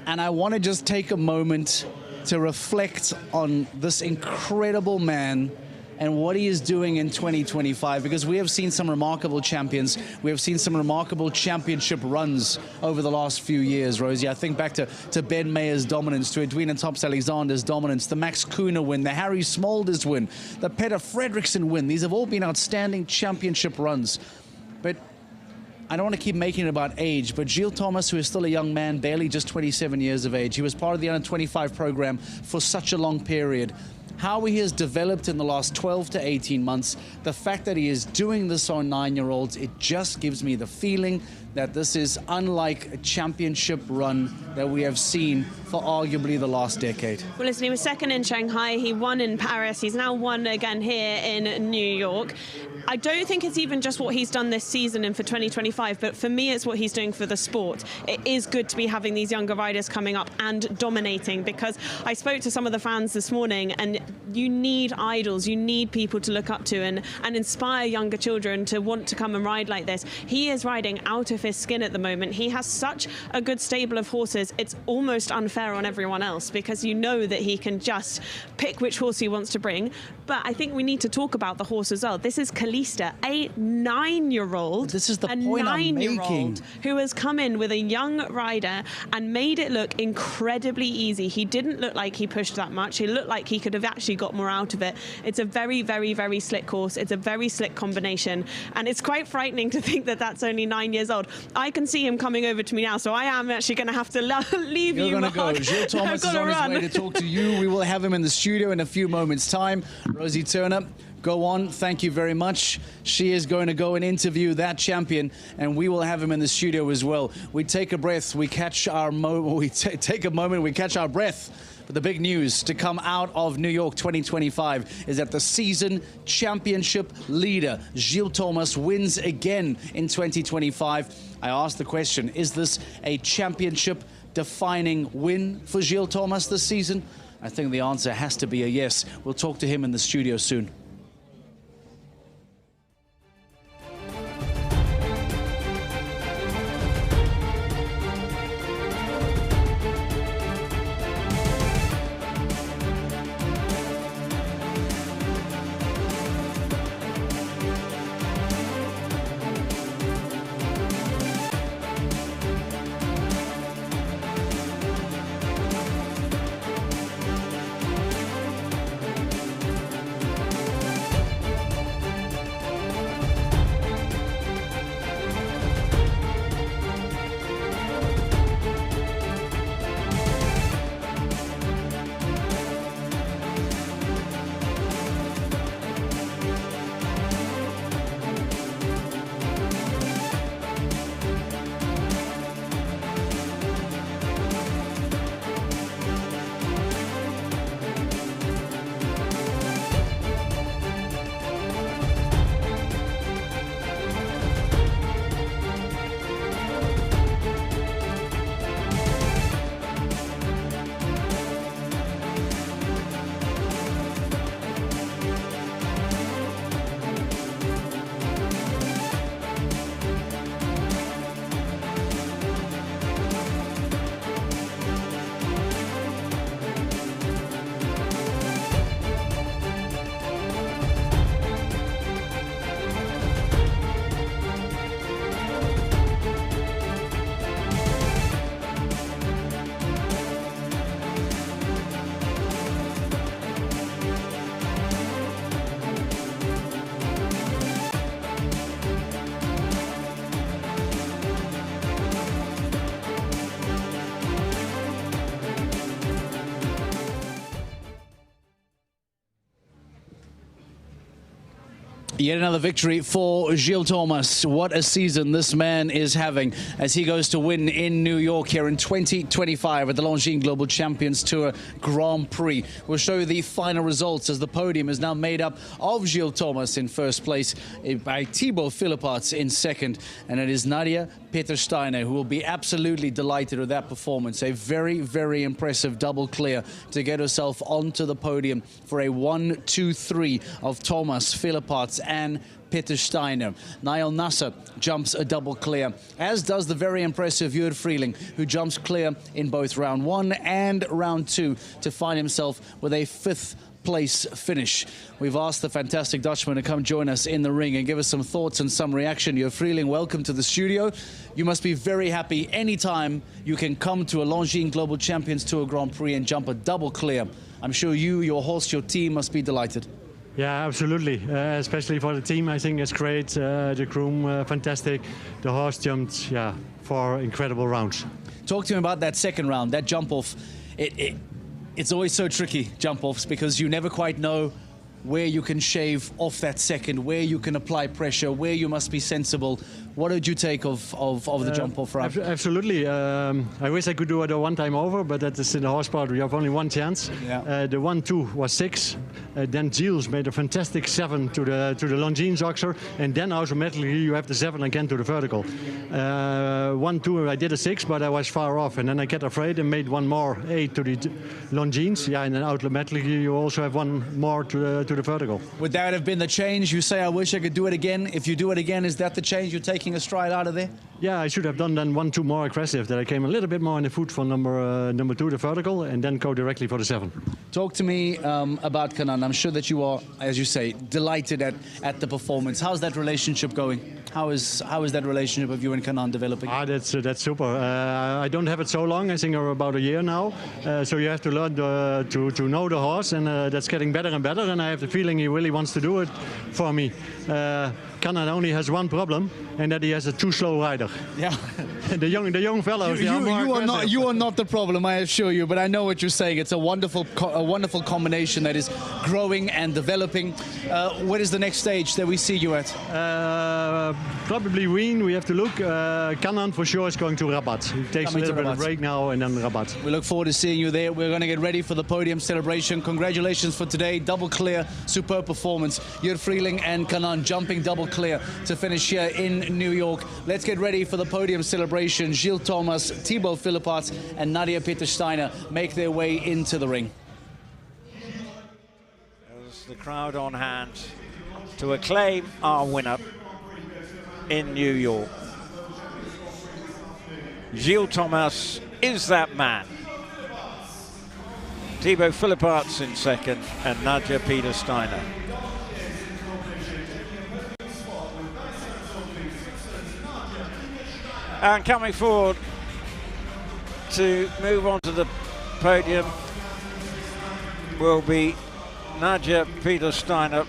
and I want to just take a moment to reflect on this incredible man and what he is doing in 2025, because we have seen some remarkable champions. We have seen some remarkable championship runs over the last few years, Rosie. I think back to Ben Mayer's dominance, to Edwina Tops-Alexander's dominance, the Max Kuhner win, the Harry Smolders win, the Peter Fredriksson win. These have all been outstanding championship runs. But I don't want to keep making it about age, but Gilles Thomas, who is still a young man, barely just 27 years of age, he was part of the under-25 program for such a long period. How he has developed in the last 12 to 18 months, the fact that he is doing this on 9-year-olds, it just gives me the feeling that this is unlike a championship run that we have seen for arguably the last decade. Well, listen, he was second in Shanghai, he won in Paris, he's now won again here in New York. I don't think it's even just what he's done this season and for 2025, but for me it's what he's doing for the sport. It is good to be having these younger riders coming up and dominating, because I spoke to some of the fans this morning, and you need idols, you need people to look up to and inspire younger children to want to come and ride like this. He is riding out of his skin at the moment. He has such a good stable of horses, it's almost unfair on everyone else, because you know that he can just pick which horse he wants to bring. But I think we need to talk about the horse as well. This is Calista, a 9-year-old. This is the point I'm making. Who has come in with a young rider and made it look incredibly easy. He didn't look like he pushed that much. He looked like he could have actually got more out of it. It's a very, very, very slick horse. It's a very slick combination. And it's quite frightening to think that that's only 9 years old. I can see him coming over to me now, so I am actually going to have to leave you. You're going to go. Mark. Gilles Thomas is on his way to talk to you. We will have him in the studio in a few moments' time. Rosie Turner, go on. Thank you very much. She is going to go and interview that champion, and we will have him in the studio as well. We take a breath. We catch our take a moment. We catch our breath. But the big news to come out of New York 2025 is that the season championship leader, Gilles Thomas, wins again in 2025. I asked the question, is this a championship-defining win for Gilles Thomas this season? I think the answer has to be a yes. We'll talk to him in the studio soon. Yet another victory for Gilles Thomas. What a season this man is having as he goes to win in New York here in 2025 at the Longines Global Champions Tour Grand Prix. We'll show you the final results as the podium is now made up of Gilles Thomas in first place, by Thibaut Philippots in second, and it is Nadia Peter-Steiner who will be absolutely delighted with that performance. A very, very impressive double clear to get herself onto the podium for a 1-2-3 of Thomas, Philippots and Peter-Steiner. Niall Nasser jumps a double clear, as does the very impressive Jurd Freeling, who jumps clear in both round 1 and round 2 to find himself with a 5th place finish. We've asked the fantastic Dutchman to come join us in the ring and give us some thoughts and some reaction. Jurd Freeling, welcome to the studio. You must be very happy anytime you can come to a Longines Global Champions Tour Grand Prix and jump a double clear. I'm sure you, your horse, your team must be delighted. Yeah, absolutely. Especially for the team, I think it's great. The groom, fantastic. The horse jumped, 4 incredible rounds. Talk to me about that second round, that jump off. It's always so tricky, jump offs, because you never quite know where you can shave off that second, where you can apply pressure, where you must be sensible. What did you take of the jump off round? Absolutely. I wish I could do it a one time over, but that is in the horse part. We have only one chance. Yeah. The 1-2 was 6. Then Gilles made a fantastic 7 to the Longines oxer, and then automatically you have the 7 again to the vertical. 1-2 I did a 6, but I was far off, and then I get afraid and made one more 8 to the Longines. Yeah, and then automatically you also have one more to the vertical. Would that have been the change? You say, I wish I could do it again. If you do it again, is that the change you're taking a stride out of there? Yeah, I should have done then 1-2 more aggressive. That I came a little bit more in the foot for number 2, the vertical, and then go directly for the 7. Talk to me about Kenan. I'm sure that you are, as you say, delighted at the performance. How's that relationship going? How is that relationship of you and Kenan developing? That's super. I don't have it so long. I think about a year now. So you have to learn to know the horse, and that's getting better and better. And I have the feeling he really wants to do it for me. Kenan only has one problem, and that he has a too slow rider. Yeah. the young fellows. You are not the problem, I assure you. But I know what you're saying. It's a wonderful combination that is growing and developing. What is the next stage that we see you at? Probably Wien. We have to look. Canaan for sure is going to Rabat. He takes a little bit of break now and then Rabat. We look forward to seeing you there. We're going to get ready for the podium celebration. Congratulations for today. Double clear, superb performance. Jur Frieling and Canaan jumping double clear to finish here in New York. Let's get ready for the podium celebration. Gilles Thomas, Thibaut Philippaerts and Nadia Peter-Steiner make their way into the ring. There's the crowd on hand to acclaim our winner in New York. Gilles Thomas is that man. Thibaut Philippaerts in second and Nadia Peter-Steiner. And coming forward to move on to the podium will be Nadia Peter-Steiner.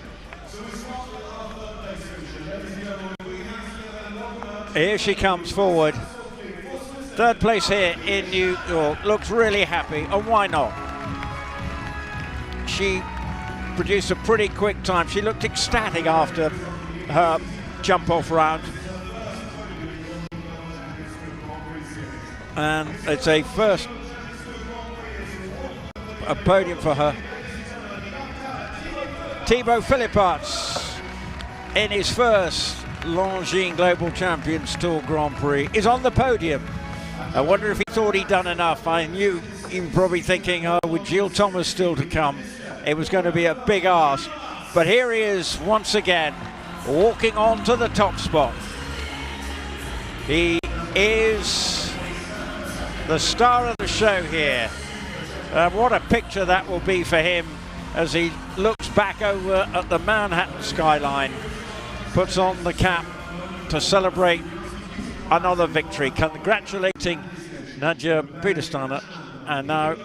Here she comes forward. Third place here in New York. Looks really happy, and why not? She produced a pretty quick time. She looked ecstatic after her jump-off round. And it's a podium for her. Thibaut Philippaerts in his first Longines Global Champions Tour Grand Prix is on the podium. I wonder if he thought he'd done enough. I knew he was probably thinking, oh, with Gilles Thomas still to come, it was going to be a big ask. But here he is once again, walking on to the top spot. He is the star of the show here. What a picture that will be for him as he looks back over at the Manhattan skyline, puts on the cap to celebrate another victory, congratulating Nadia Peter-Steiner. And now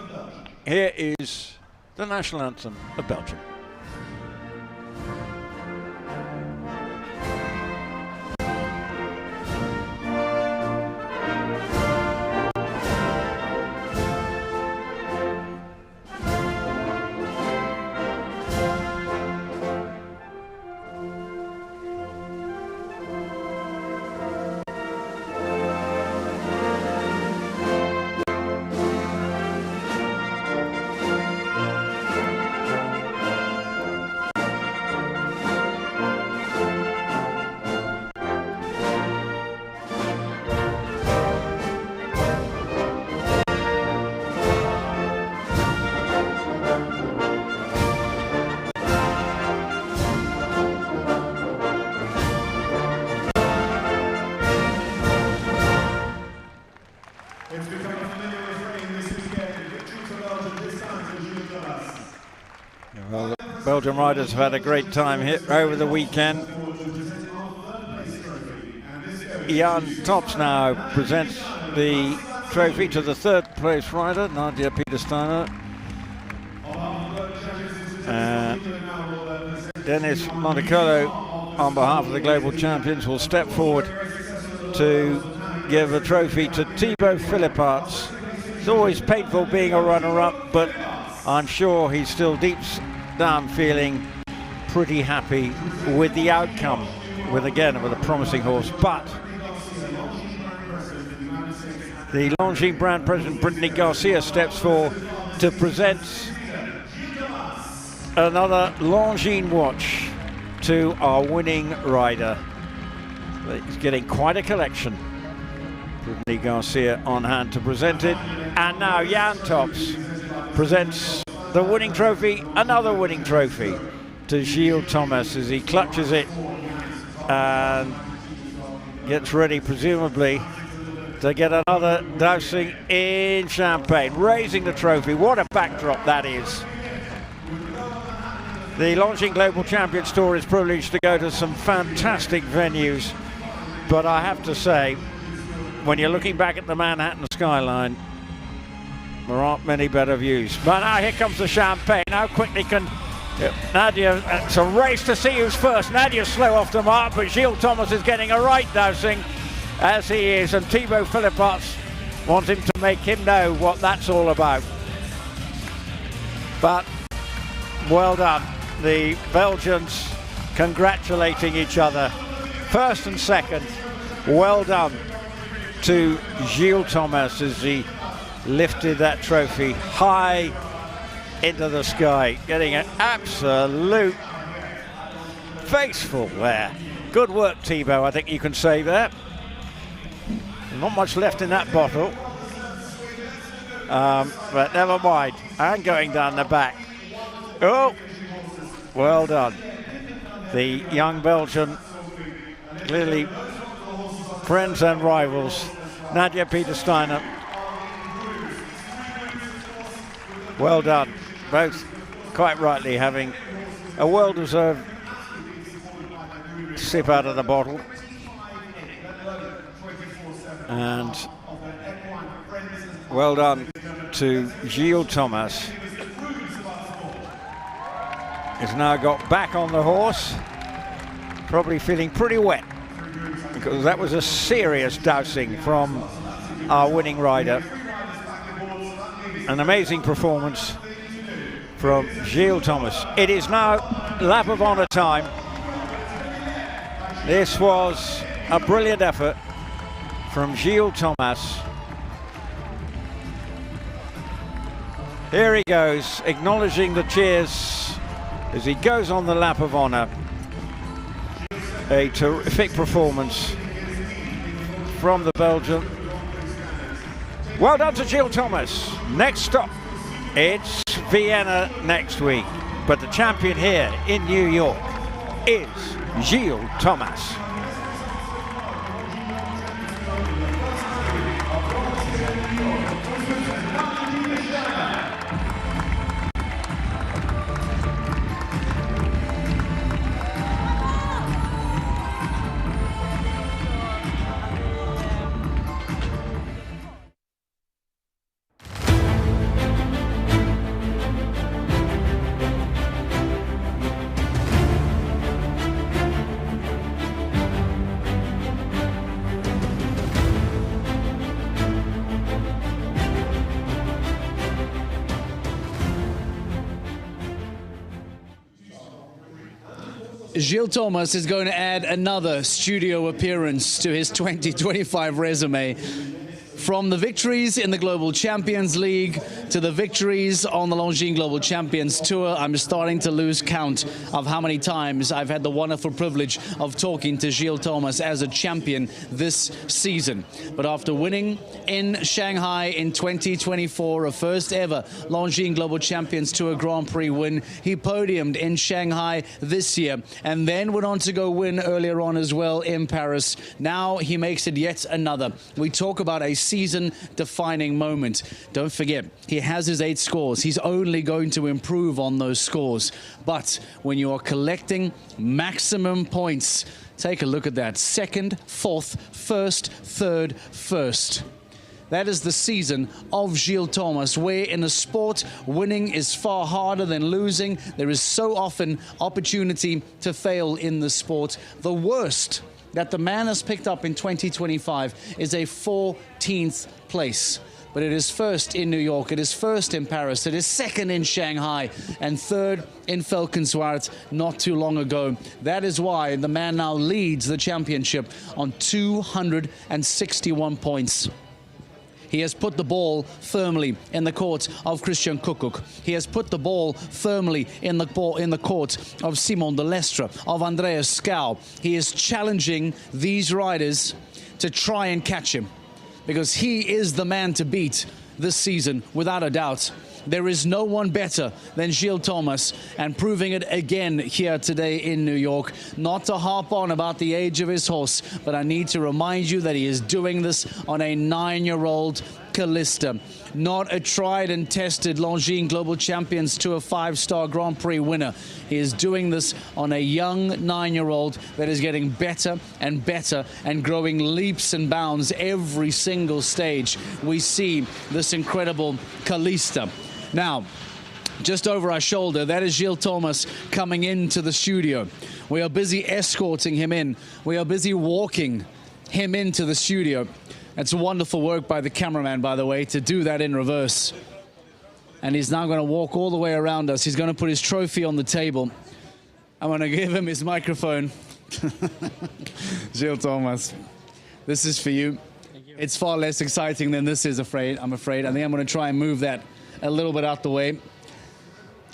here is the national anthem of Belgium. Well, the Belgian riders have had a great time here over the weekend. Jan Tops now presents the trophy to the third place rider, Nadia Peter-Steiner. And Dennis Montecolo, on behalf of the global champions, will step forward to give a trophy to Thibaut Philippaerts. It's always painful being a runner-up, but I'm sure he's still deep down feeling pretty happy with the outcome, with a promising horse. But the Longines brand president Brittany Garcia steps forward to present another Longines watch to our winning rider. He's getting quite a collection. Brittany Garcia on hand to present it. And now Jan Tops presents the winning trophy, another winning trophy to Gilles Thomas as he clutches it and gets ready, presumably, to get another dousing in champagne, raising the trophy. What a backdrop that is. The Longines Global Champions Tour is privileged to go to some fantastic venues, but I have to say, when you're looking back at the Manhattan skyline, there aren't many better views. But now here comes the champagne. How quickly can Nadia, it's a race to see who's first. Nadia's slow off the mark, but Gilles Thomas is getting a right dousing. as he is, and Thibaut Philippots wants him to make him know what that's all about. But well done, the Belgians congratulating each other. First and second, well done to Gilles Thomas as he lifted that trophy high into the sky, getting an absolute faceful there. Good work, Thibaut, I think you can say there. Not much left in that bottle, but never mind. And going down the back. Oh, well done. The young Belgian, clearly friends and rivals, Nadia Peter-Steiner. Well done. Both quite rightly having a well-deserved sip out of the bottle. And well done to Gilles Thomas. He's now got back on the horse, probably feeling pretty wet, because that was a serious dousing from our winning rider. An amazing performance from Gilles Thomas. It is now lap of honour time. This was a brilliant effort from Gilles Thomas. Here he goes, acknowledging the cheers as he goes on the lap of honour. A terrific performance from the Belgian. Well done to Gilles Thomas. Next stop, it's Vienna next week. But the champion here in New York is Gilles Thomas. Gilles Thomas is going to add another studio appearance to his 2025 resume. From the victories in the Global Champions League to the victories on the Longines Global Champions Tour, I'm starting to lose count of how many times I've had the wonderful privilege of talking to Gilles Thomas as a champion this season. But after winning in Shanghai in 2024, a first ever Longines Global Champions Tour Grand Prix win, he podiumed in Shanghai this year and then went on to go win earlier on as well in Paris. Now he makes it yet another. We talk about a season-defining moment. Don't forget, he has his 8 scores. He's only going to improve on those scores. But when you are collecting maximum points, take a look at that. 2nd, 4th, 1st, 3rd, 1st. That is the season of Gilles Thomas, where in a sport, winning is far harder than losing. There is so often opportunity to fail in the sport. The worst that the man has picked up in 2025 is a 14th place. But it is 1st in New York, it is 1st in Paris, it is 2nd in Shanghai, and 3rd in Valkenswaard not too long ago. That is why the man now leads the championship on 261 points. He has put the ball firmly in the court of Christian Kuckuck. He has put the ball firmly in the court of Simon de Lestre, of Andreas Schouw. He is challenging these riders to try and catch him, because he is the man to beat this season, without a doubt. There is no one better than Gilles Thomas, and proving it again here today in New York. Not to harp on about the age of his horse, but I need to remind you that he is doing this on a 9-year-old Callista, not a tried and tested Longines Global Champions Tour 5-star Grand Prix winner. He is doing this on a young 9-year-old that is getting better and better and growing leaps and bounds every single stage. We see this incredible Callista. Now, just over our shoulder, that is Gilles Thomas coming into the studio. We are busy escorting him in. We are busy walking him into the studio. It's wonderful work by the cameraman, by the way, to do that in reverse. And he's now going to walk all the way around us. He's going to put his trophy on the table. I'm going to give him his microphone. Gilles Thomas, this is for you. Thank you. It's far less exciting than this is, I'm afraid. I think I'm going to try and move that a little bit out the way.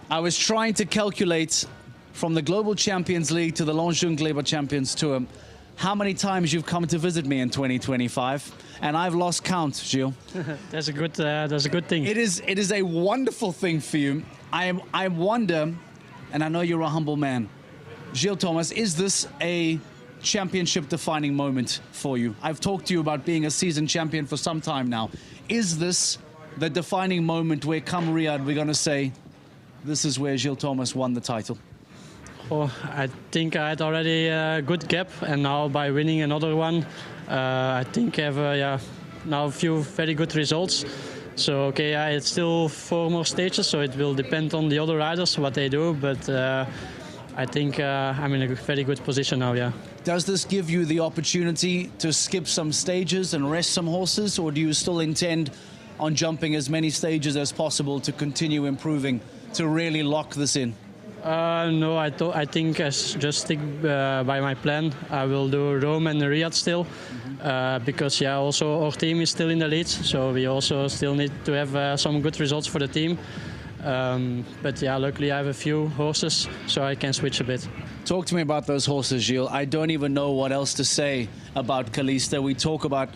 I was trying to calculate from the Global Champions League to the Longines Global Champions Tour how many times you've come to visit me in 2025, and I've lost count, Gilles. That's a good thing. It is a wonderful thing for you. I wonder, and I know you're a humble man, Gilles Thomas, is this a championship-defining moment for you? I've talked to you about being a seasoned champion for some time now. Is this the defining moment where, come Riyadh, we're going to say, this is where Gilles Thomas won the title? Oh, I think I had already a good gap, and now by winning another one, I think I have now a few very good results. So okay, it's still 4 more stages, so it will depend on the other riders what they do, but I think I'm in a very good position now. Yeah. Does this give you the opportunity to skip some stages and rest some horses, or do you still intend on jumping as many stages as possible to continue improving, to really lock this in? No, I think I just stick by my plan. I will do Rome and Riyadh still, because also our team is still in the lead, so we also still need to have some good results for the team. But luckily I have a few horses, so I can switch a bit. Talk to me about those horses, Gilles. I don't even know what else to say about Kalista. We talk about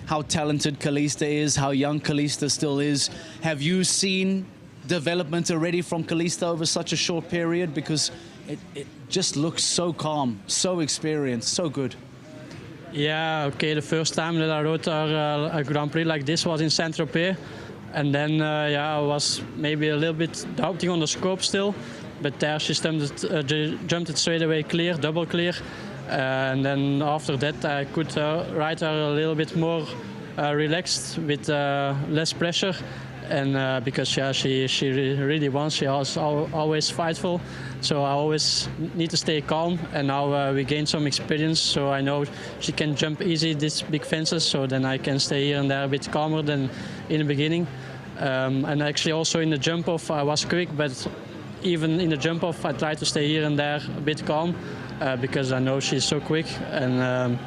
how talented Kalista is, how young Kalista still is. Have you seen development already from Kalista over such a short period? Because it just looks so calm, so experienced, so good. Yeah, okay, the first time that I rode a Grand Prix like this was in Saint-Tropez. And then, I was maybe a little bit doubting on the scope still. But there she jumped it straight away clear, double clear. And then after that I could ride her a little bit more relaxed with less pressure. And because she really wants, she is always fightful, so I always need to stay calm. And now we gained some experience, so I know she can jump easy these big fences, so then I can stay here and there a bit calmer than in the beginning. And actually also in the jump off I was quick, but even in the jump off I try to stay here and there a bit calm, because I know she's so quick. And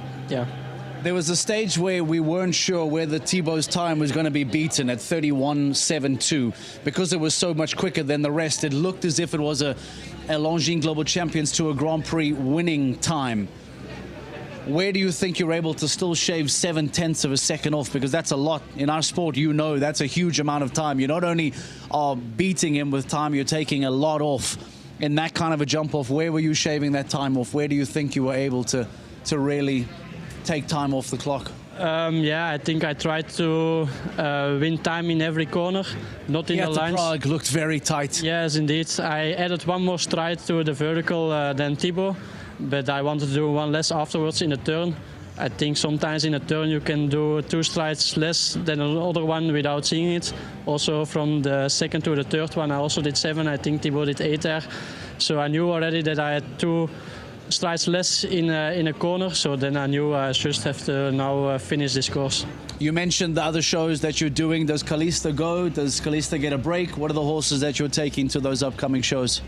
There was a stage where we weren't sure whether Thibaut's time was going to be beaten at 31.72 because it was so much quicker than the rest. It looked as if it was a Longines Global Champions Tour Grand Prix winning time. Where do you think you're able to still shave 0.7 of a second off? Because that's a lot. In our sport, that's a huge amount of time. You not only are beating him with time, you're taking a lot off. In that kind of a jump off, where were you shaving that time off? Where do you think you were able to really take time off the clock? I think I tried to win time in every corner, not in the lines. Prague looked very tight. Yes, indeed. I added one more stride to the vertical than Thibaut, but I wanted to do one less afterwards in the turn. I think sometimes in a turn you can do 2 strides less than another one without seeing it. Also from the second to the third one I also did 7. I think Thibaut did 8 there. So I knew already that I had 2 strides less in a corner, so then I knew I just have to now finish this course. You mentioned the other shows that you're doing. Does Kalista go? Does Kalista get a break? What are the horses that you're taking to those upcoming shows?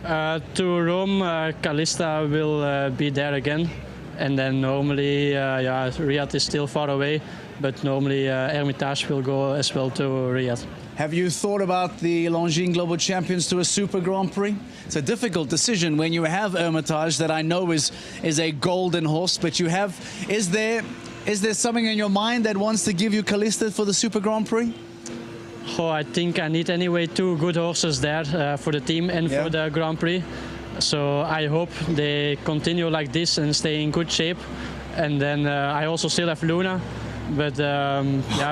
To Rome, Kalista will be there again, and then normally Riyadh is still far away, but normally Hermitage will go as well to Riyadh. Have you thought about the Longines Global Champions to a Super Grand Prix? It's a difficult decision when you have Hermitage, that I know is a golden horse, but you have. Is there something in your mind that wants to give you Kalista for the Super Grand Prix? Oh, I think I need anyway 2 good horses there for the team and for the Grand Prix. So I hope they continue like this and stay in good shape. And then I also still have Luna. But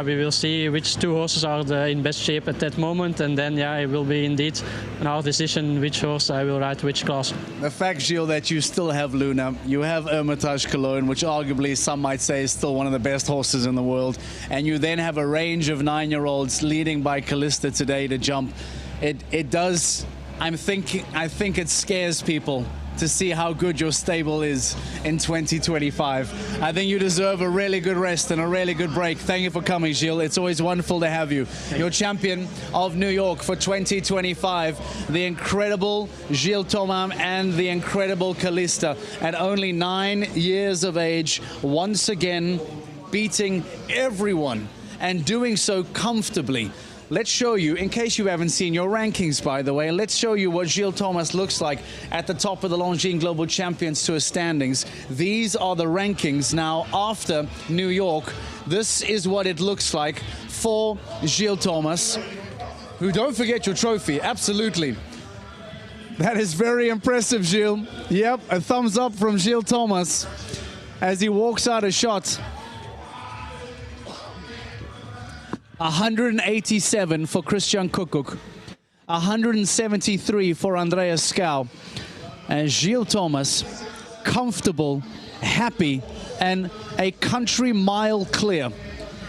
we will see which 2 horses are in best shape at that moment, and then it will be indeed our decision which horse I will ride which class. The fact, Gilles, that you still have Luna, you have Hermitage Cologne, which arguably some might say is still one of the best horses in the world, and you then have a range of 9-year-olds leading by Kalista today to jump. It does. I think it scares people to see how good your stable is in 2025. I think you deserve a really good rest and a really good break. Thank you for coming, Gilles. It's always wonderful to have you. Your champion of New York for 2025, the incredible Gilles Thomas and the incredible Callista, at only 9 years of age, once again beating everyone and doing so comfortably. Let's show you, in case you haven't seen your rankings, by the way, let's show you what Gilles Thomas looks like at the top of the Longines Global Champions Tour standings. These are the rankings now after New York. This is what it looks like for Gilles Thomas, who, don't forget your trophy, absolutely. That is very impressive, Gilles. Yep, a thumbs up from Gilles Thomas as he walks out a shot. 187 for Christian Kuckuck, 173 for Andreas Skau, and Gilles Thomas comfortable, happy, and a country mile clear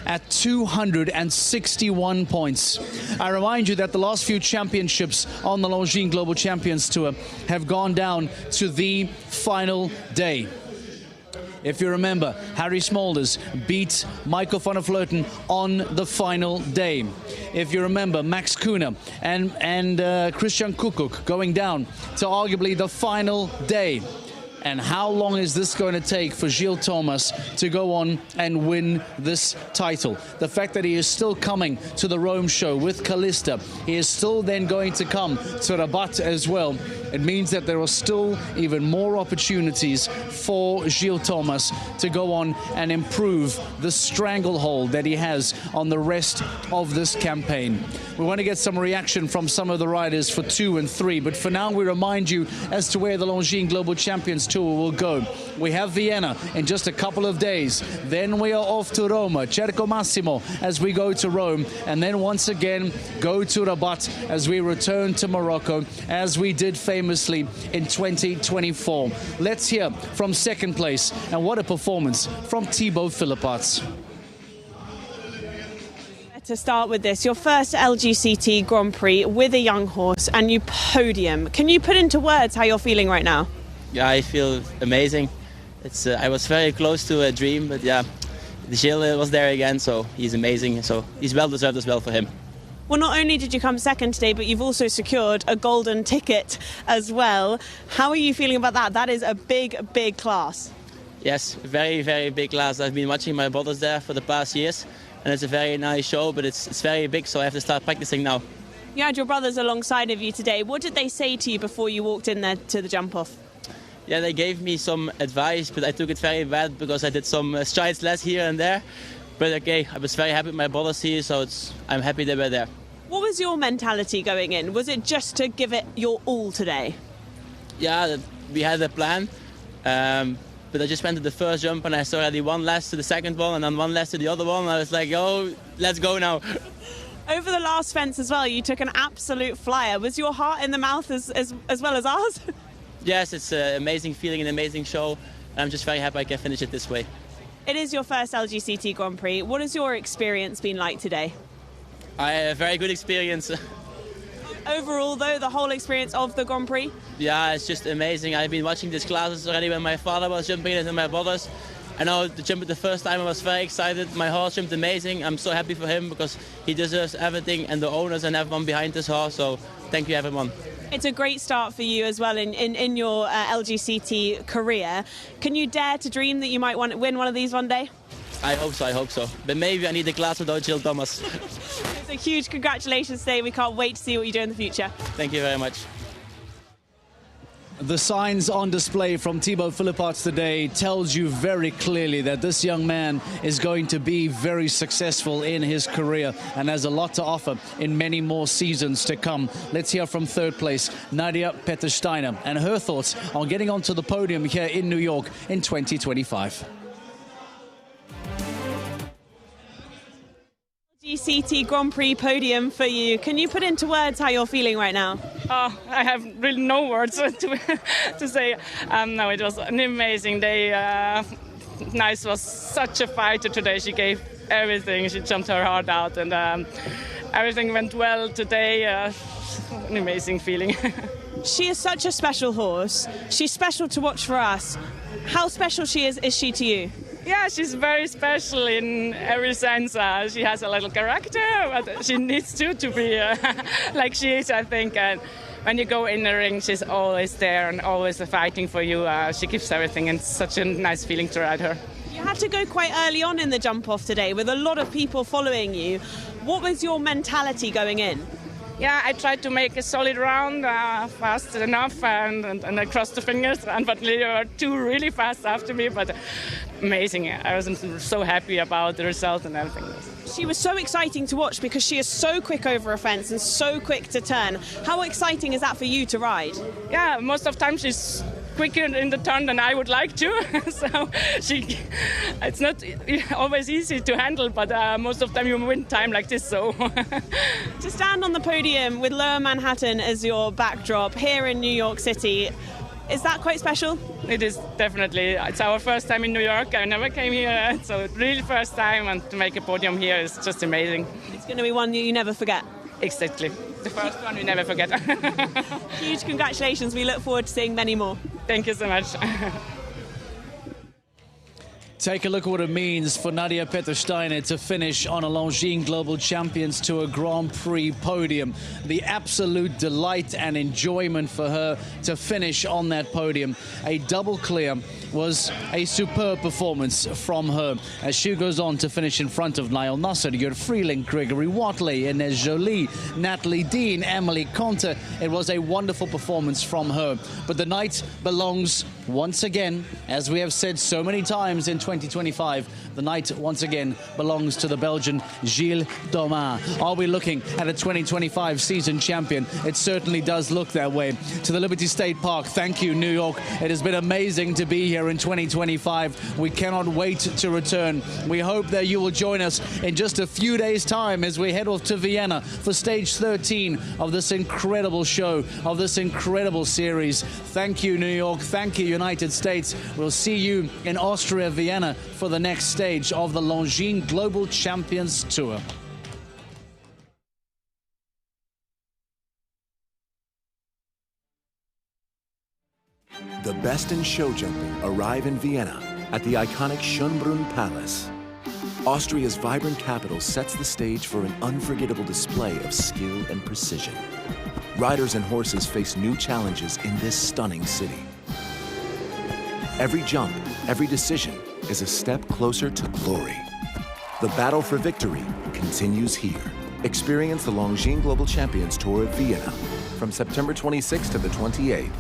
at 261 points. I remind you that the last few championships on the Longines Global Champions Tour have gone down to the final day. If you remember, Harry Smulders beat Michael van der Vleuten on the final day. If you remember, Max Kuhne and Christian Kuckuck going down to arguably the final day. And how long is this going to take for Gilles Thomas to go on and win this title? The fact that he is still coming to the Rome show with Callista, he is still then going to come to Rabat as well. It means that there are still even more opportunities for Gilles Thomas to go on and improve the stranglehold that he has on the rest of this campaign. We want to get some reaction from some of the riders for 2 and 3, but for now we remind you as to where the Longines Global Champions Tour will go. We have Vienna in just a couple of days. Then we are off to Roma, Cerco Massimo as we go to Rome, and then once again go to Rabat as we return to Morocco, as we did famously in 2024. Let's hear from second place, and what a performance from Thibaut Philippots. To start with this, your first LGCT Grand Prix with a young horse and you podium. Can you put into words how you're feeling right now? Yeah, I feel amazing. I was very close to a dream, but yeah, Gilles was there again, so he's amazing. So he's well deserved as well for him. Well, not only did you come second today, but you've also secured a golden ticket as well. How are you feeling about that? That is a big, big class. Yes, very, very big class. I've been watching my brothers there for the past years, and it's a very nice show, but it's very big, so I have to start practicing now. You had your brothers alongside of you today. What did they say to you before you walked in there to the jump-off? Yeah, they gave me some advice, but I took it very bad because I did some strides less here and there. But okay, I was very happy with my brothers here, so I'm happy they were there. What was your mentality going in? Was it just to give it your all today? Yeah, we had a plan. But I just went to the first jump and I saw already one less to the second one and then one less to the other one. And I was like, oh, let's go now. Over the last fence as well, you took an absolute flyer. Was your heart in the mouth as well as ours? Yes, it's an amazing feeling, an amazing show. And I'm just very happy I can finish it this way. It is your first LGCT Grand Prix. What has your experience been like today? I had a very good experience. Overall, though, the whole experience of the Grand Prix? Yeah, it's just amazing. I've been watching these classes already when my father was jumping it and my brothers. I know to jump it the first time I was very excited. My horse jumped amazing. I'm so happy for him because he deserves everything, and the owners and everyone behind this horse. So thank you, everyone. It's a great start for you as well in your LGCT career. Can you dare to dream that you might win one of these one day? I hope so. But maybe I need a class without Gilles Thomas. It's a huge congratulations today. We can't wait to see what you do in the future. Thank you very much. The signs on display from Thibaut Philippots today tells you very clearly that this young man is going to be very successful in his career and has a lot to offer in many more seasons to come. Let's hear from third place, Nadia Petersteiner, and her thoughts on getting onto the podium here in New York in 2025. LGCT Grand Prix podium for you. Can you put into words how you're feeling right now? Oh, I have really no words to say. No, it was an amazing day. Nice was such a fighter today. She gave everything. She jumped her heart out, and everything went well today. An amazing feeling. She is such a special horse. She's special to watch for us. How special is she to you? Yeah, she's very special in every sense. She has a little character, but she needs to be like she is, I think. And when you go in the ring, she's always there and always fighting for you. She gives everything, and it's such a nice feeling to ride her. You had to go quite early on in the jump-off today with a lot of people following you. What was your mentality going in? Yeah, I tried to make a solid round fast enough and I crossed the fingers. Unfortunately, there were two really fast after me, but amazing. I was so happy about the result and everything. She was so exciting to watch because she is so quick over a fence and so quick to turn. How exciting is that for you to ride? Yeah, most of the time she's quicker in the turn than I would like to. So it's not always easy to handle, but most of the time you win time like this. So to stand on the podium with Lower Manhattan as your backdrop here in New York City, is that quite special? It is, definitely. It's our first time in New York. I never came here, so really first time, and to make a podium here is just amazing. It's going to be one you never forget. Exactly. The first one you never forget. Huge congratulations. We look forward to seeing many more. Thank you so much. Take a look at what it means for Nadia Peter-Steiner to finish on a Longines Global Champions Tour Grand Prix podium. The absolute delight and enjoyment for her to finish on that podium. A double clear was a superb performance from her as she goes on to finish in front of Niall Nasser, Jörg Freeling, Gregory Watley, Inez Jolie, Natalie Dean, Emily Conter. It was a wonderful performance from her. But the night belongs once again, as we have said so many times in 2025, the night once again belongs to the Belgian Gilles Domain. Are we looking at a 2025 season champion? It certainly does look that way. To the Liberty State Park, thank you, New York. It has been amazing to be here in 2025. We cannot wait to return. We hope that you will join us in just a few days' time as we head off to Vienna for stage 13 of this incredible show, of this incredible series. Thank you, New York. Thank you, United States. We'll see you in Austria, Vienna for the next stage of the Longines Global Champions Tour. The best in show jumping arrive in Vienna at the iconic Schönbrunn Palace. Austria's vibrant capital sets the stage for an unforgettable display of skill and precision. Riders and horses face new challenges in this stunning city. Every jump, every decision is a step closer to glory. The battle for victory continues here. Experience the Longines Global Champions Tour of Vienna from September 26th to the 28th.